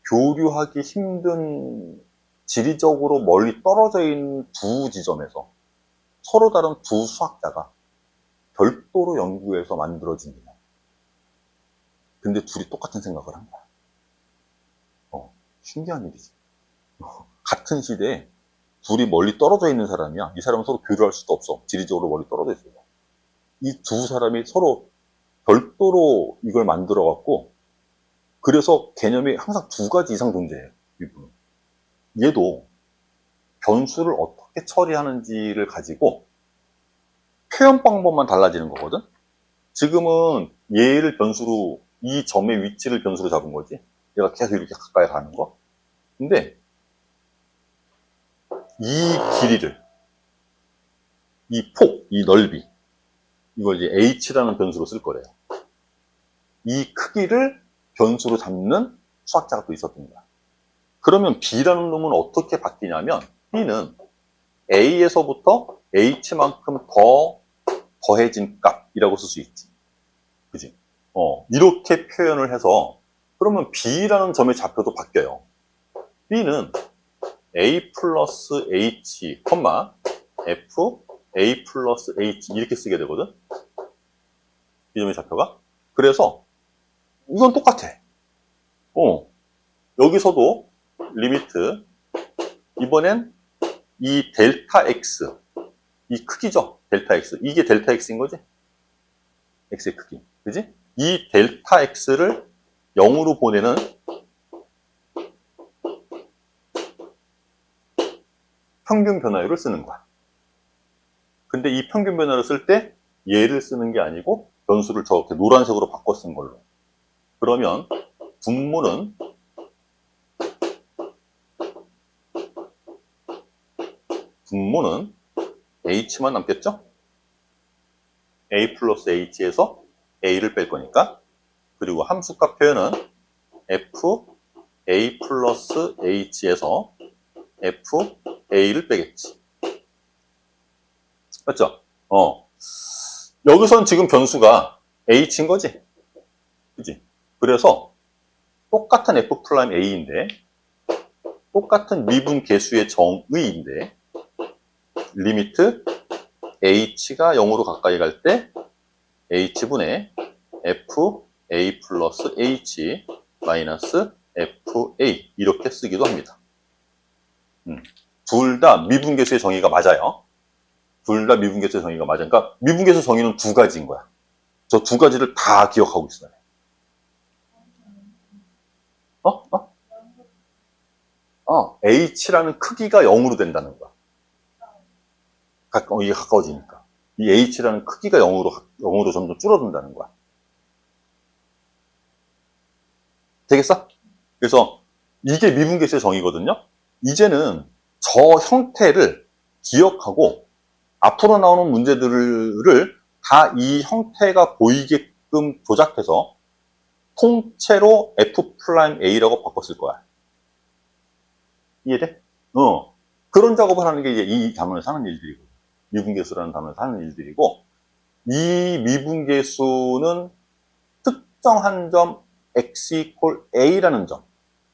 교류하기 힘든 지리적으로 멀리 떨어져 있는 두 지점에서 서로 다른 두 수학자가 별도로 연구해서 만들어진 개념. 근데 둘이 똑같은 생각을 한 거야. 신기한 일이지. 같은 시대에 둘이 멀리 떨어져 있는 사람이야. 이 사람은 서로 교류할 수도 없어. 지리적으로 멀리 떨어져 있어요. 이 두 사람이 서로 별도로 이걸 만들어갖고, 그래서 개념이 항상 두 가지 이상 존재해요. 미분은. 얘도 변수를 어떻게 처리하는지를 가지고 표현 방법만 달라지는 거거든? 지금은 얘를 변수로, 이 점의 위치를 변수로 잡은 거지. 얘가 계속 이렇게 가까이 가는 거. 근데 이 길이를, 이 폭, 이 넓이, 이걸 이제 h라는 변수로 쓸 거래요. 이 크기를 변수로 잡는 수학자가 또 있었던 거야. 그러면 b라는 놈은 어떻게 바뀌냐면, b는 a에서부터 h만큼 더 더해진 값이라고 쓸 수 있지. 그지? 이렇게 표현을 해서, 그러면 b라는 점의 좌표도 바뀌어요. b는 a 플러스 h, f, a 플러스 h 이렇게 쓰게 되거든? 이 점의 좌표가. 그래서 이건 똑같아. 여기서도 리미트, 이번엔 이 델타 x, 이 크기죠? 델타 x. 이게 델타 x인 거지? x의 크기. 그지? 이 델타 x를 0으로 보내는 평균 변화율을 쓰는 거야. 근데 이 평균 변화를 쓸 때 얘를 쓰는 게 아니고 변수를 저렇게 노란색으로 바꿔 쓴 걸로. 그러면 분모는 h만 남겠죠? a 플러스 h에서 a를 뺄 거니까. 그리고 함수값 표현은 f a 플러스 h에서 f a를 빼겠지. 맞죠? 여기선 지금 변수가 h인 거지? 그지? 그래서 똑같은 f 프라임 a인데, 똑같은 미분 계수의 정의인데, 리미트 h가 0으로 가까이 갈 때 h분의 f a 플러스 h 마이너스 f a 이렇게 쓰기도 합니다. 둘 다 미분계수의 정의가 맞아요. 둘 다 미분계수의 정의가 맞아요. 그러니까 미분계수 정의는 두 가지인 거야. 저 두 가지를 다 기억하고 있어요. h라는 크기가 0으로 된다는 거야. 이게 가까워지니까. 이 h라는 크기가 0으로 점점 줄어든다는 거야. 되겠어? 그래서 이게 미분계수의 정의거든요. 이제는 저 형태를 기억하고 앞으로 나오는 문제들을 다 이 형태가 보이게끔 조작해서 통째로 f'a라고 바꿨을 거야. 이해돼? 그런 작업을 하는 게 이제 이 단원에서 하는 일들이고, 미분계수라는 단원에서 하는 일들이고, 이 미분계수는 특정한 점 x equal a라는 점,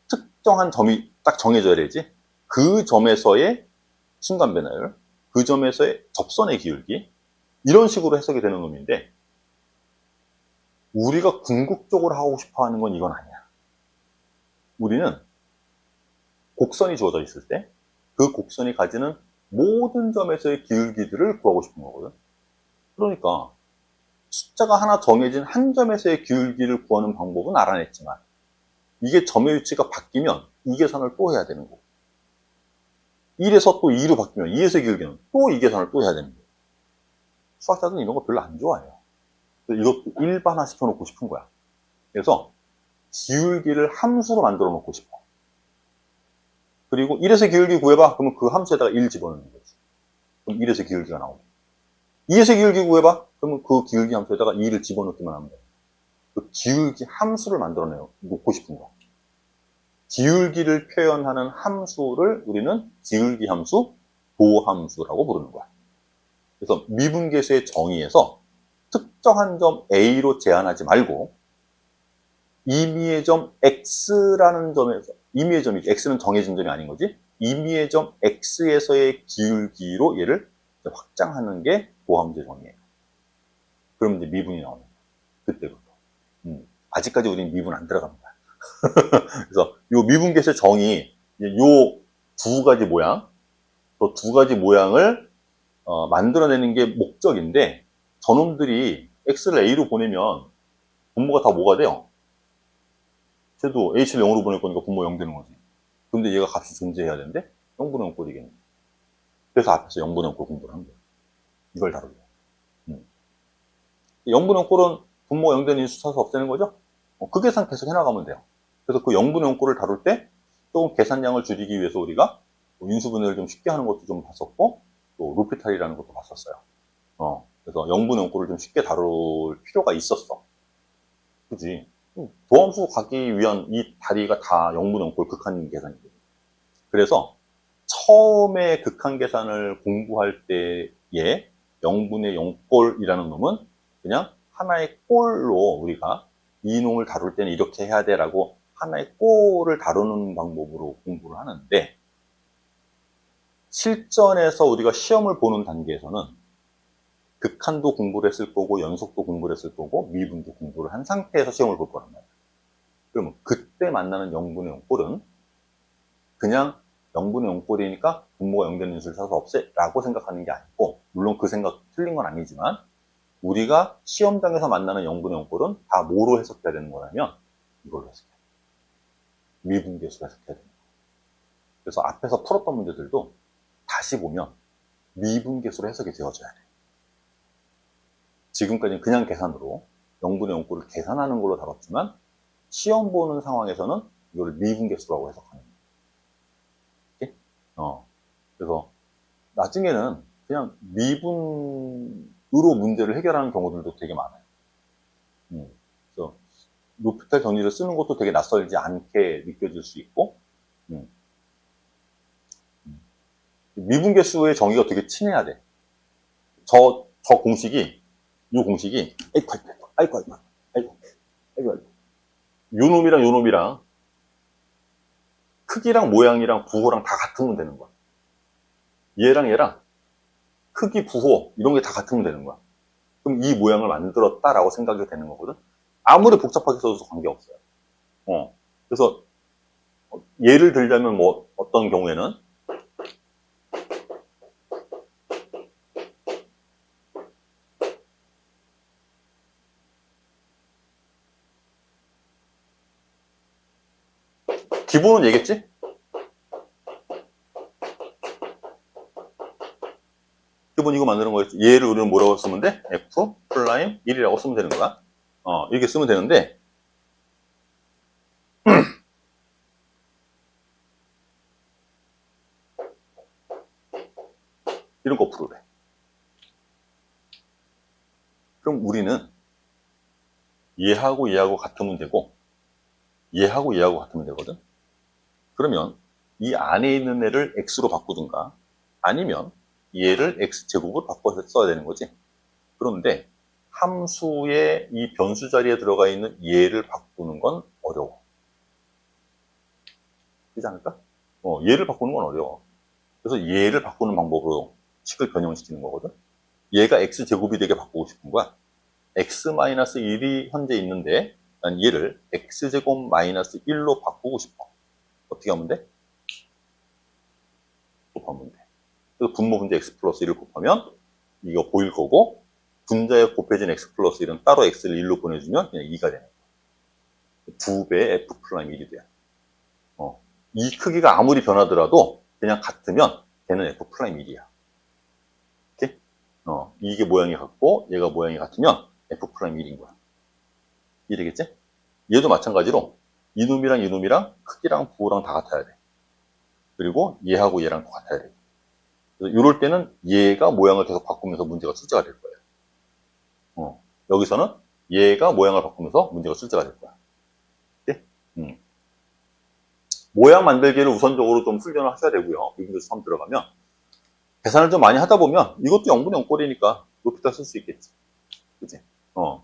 특정한 점이 딱 정해져야 되지. 그 점에서의 순간 변화율, 그 점에서의 접선의 기울기, 이런 식으로 해석이 되는 놈인데, 우리가 궁극적으로 하고 싶어 하는 건 이건 아니야. 우리는 곡선이 주어져 있을 때 그 곡선이 가지는 모든 점에서의 기울기들을 구하고 싶은 거거든. 그러니까 숫자가 하나 정해진 한 점에서의 기울기를 구하는 방법은 알아냈지만, 이게 점의 위치가 바뀌면 이 계산을 또 해야 되는 거고, 1에서 또 2로 바뀌면 2에서의 기울기는 또 이 계산을 또 해야 되는 거예요. 수학자들은 이런 거 별로 안 좋아해요. 이것도 일반화 시켜놓고 싶은 거야. 그래서 기울기를 함수로 만들어 놓고 싶어. 그리고 1에서 기울기 구해봐. 그러면 그 함수에다가 1 집어넣는 거지. 그럼 1에서 기울기가 나오고. 2에서 기울기 구해봐. 그러면 그 기울기 함수에다가 2를 집어넣기만 하면 돼. 그 기울기 함수를 만들어내요. 놓고 싶은 거. 기울기를 표현하는 함수를 우리는 기울기 함수, 도함수라고 부르는 거야. 그래서 미분계수의 정의에서 특정한 점 A로 제한하지 말고 임의의 점 X라는 점에서, 임의의 점이 X는 정해진 점이 아닌 거지, 임의의 점 X에서의 기울기로 얘를 확장하는 게 도함수의 정의예요. 그러면 이제 미분이 나오는 거야. 그때부터. 아직까지 우리는 미분 안 들어갑니다. 그래서 이 미분계수의 정의, 요 두 가지 모양, 또 두 가지 모양을 만들어내는 게 목적인데, 저놈들이 X를 A로 보내면 분모가 다 뭐가 돼요? 쟤도 H를 0으로 보낼 거니까 분모 0 되는 거지. 근데 얘가 값이 존재해야 되는데 0분의 0 꼴이겠네. 그래서 앞에서 0분의 0 꼴 공부를 한 거예요. 이걸 다루려고. 0분의 0 꼴은 분모 0 되는 인수 쳐서 없애는 거죠? 그 계산 계속 해나가면 돼요. 그래서 그 0분의 0 꼴을 다룰 때 조금 계산량을 줄이기 위해서 우리가 인수분해를 좀 쉽게 하는 것도 좀 봤었고, 또 루피탈이라는 것도 봤었어요. 그래서 0분의 0 꼴을 좀 쉽게 다룰 필요가 있었어. 그지? 도함수 가기 위한 이 다리가 다 0분의 0꼴 극한 계산이거든. 그래서 처음에 극한 계산을 공부할 때에 0분의 0꼴이라는 놈은 그냥 하나의 꼴로 우리가 이 놈을 다룰 때는 이렇게 해야 돼 라고 하나의 꼴을 다루는 방법으로 공부를 하는데, 실전에서 우리가 시험을 보는 단계에서는 극한도 공부를 했을 거고 연속도 공부를 했을 거고 미분도 공부를 한 상태에서 시험을 볼 거란 말이야. 그러면 그때 만나는 0분의 0꼴은 그냥 0분의 0꼴이니까 분모가 0 되는 인수를 사서 없애 라고 생각하는 게 아니고, 물론 그 생각 틀린 건 아니지만 우리가 시험장에서 만나는 0분의 0꼴은 다 뭐로 해석해야 되는 거냐면 이걸로 해석해야 돼. 미분계수로 해석해야 되는 거야. 그래서 앞에서 풀었던 문제들도 다시 보면 미분계수로 해석이 되어져야 돼. 지금까지는 그냥 계산으로 0분의 0꼴을 계산하는 걸로 다뤘지만 시험 보는 상황에서는 이걸 미분계수라고 해석하는 거예요. 그래서 나중에는 그냥 미분으로 문제를 해결하는 경우들도 되게 많아요. 그래서 루피탈 정리를 쓰는 것도 되게 낯설지 않게 느껴질 수 있고, 미분계수의 정의가 되게 친해야 돼. 저 공식이, 이 공식이, 아이고, 요 놈이랑 크기랑 모양이랑 부호랑 다 같으면 되는 거야. 얘랑 크기, 부호 이런 게 다 같으면 되는 거야. 그럼 이 모양을 만들었다라고 생각이 되는 거거든. 아무리 복잡하게 써도 관계없어요. 그래서 예를 들자면 뭐 어떤 경우에는 기본은 얘겠지? 기본 이거 만드는 거였지. 얘를 우리는 뭐라고 쓰면 돼? F 플라임 1이라고 쓰면 되는 거야. 이렇게 쓰면 되는데, 이런 거 풀으래. 그럼 우리는 얘하고 같으면 되고, 얘하고 같으면 되거든. 그러면 이 안에 있는 애를 x로 바꾸든가, 아니면 얘를 x제곱으로 바꿔서 써야 되는 거지. 그런데 함수의 이 변수 자리에 들어가 있는 얘를 바꾸는 건 어려워. 그렇지 않을까? 얘를 바꾸는 건 어려워. 그래서 얘를 바꾸는 방법으로 식을 변형시키는 거거든. 얘가 x제곱이 되게 바꾸고 싶은 거야. x-1이 현재 있는데 난 얘를 x제곱 마이너스 1로 바꾸고 싶어. 어떻게 하면 돼? 곱하면 돼. 그래서 분모 분자 x 플러스 1을 곱하면 이거 보일 거고, 분자에 곱해진 x 플러스 1은 따로 x를 1로 보내주면 그냥 2가 되는 거야. 2배의 f 프라임 1이 돼. 이 크기가 아무리 변하더라도 그냥 같으면 걔는 f 프라임 1이야. 오케이? 이게 모양이 같고 얘가 모양이 같으면 f 프라임 1인 거야. 이해되겠지? 얘도 마찬가지로 이놈이랑 크기랑 부호랑 다 같아야 돼. 그리고 얘하고 얘랑 또 같아야 돼. 이럴 때는 얘가 모양을 계속 바꾸면서 문제가 출제가 될 거예요. 여기서는 얘가 모양을 바꾸면서 문제가 출제가 될 거야. 네? 모양 만들기를 우선적으로 좀 훈련을 하셔야 되고요. 미분계 처음 들어가면. 계산을 좀 많이 하다 보면 이것도 0분의 0꼴이니까 로피탈 쓸 수 있겠지. 그치?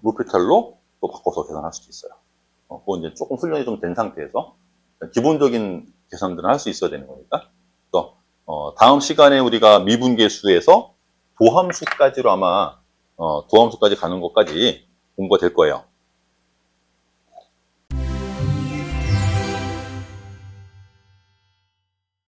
로피탈로 또 바꿔서 계산할 수도 있어요. 그건 이제 조금 훈련이 좀 된 상태에서 기본적인 계산들은 할 수 있어야 되는 거니까. 또, 다음 시간에 우리가 미분계수에서 도함수까지로 아마, 도함수까지 가는 것까지 공부가 될 거예요.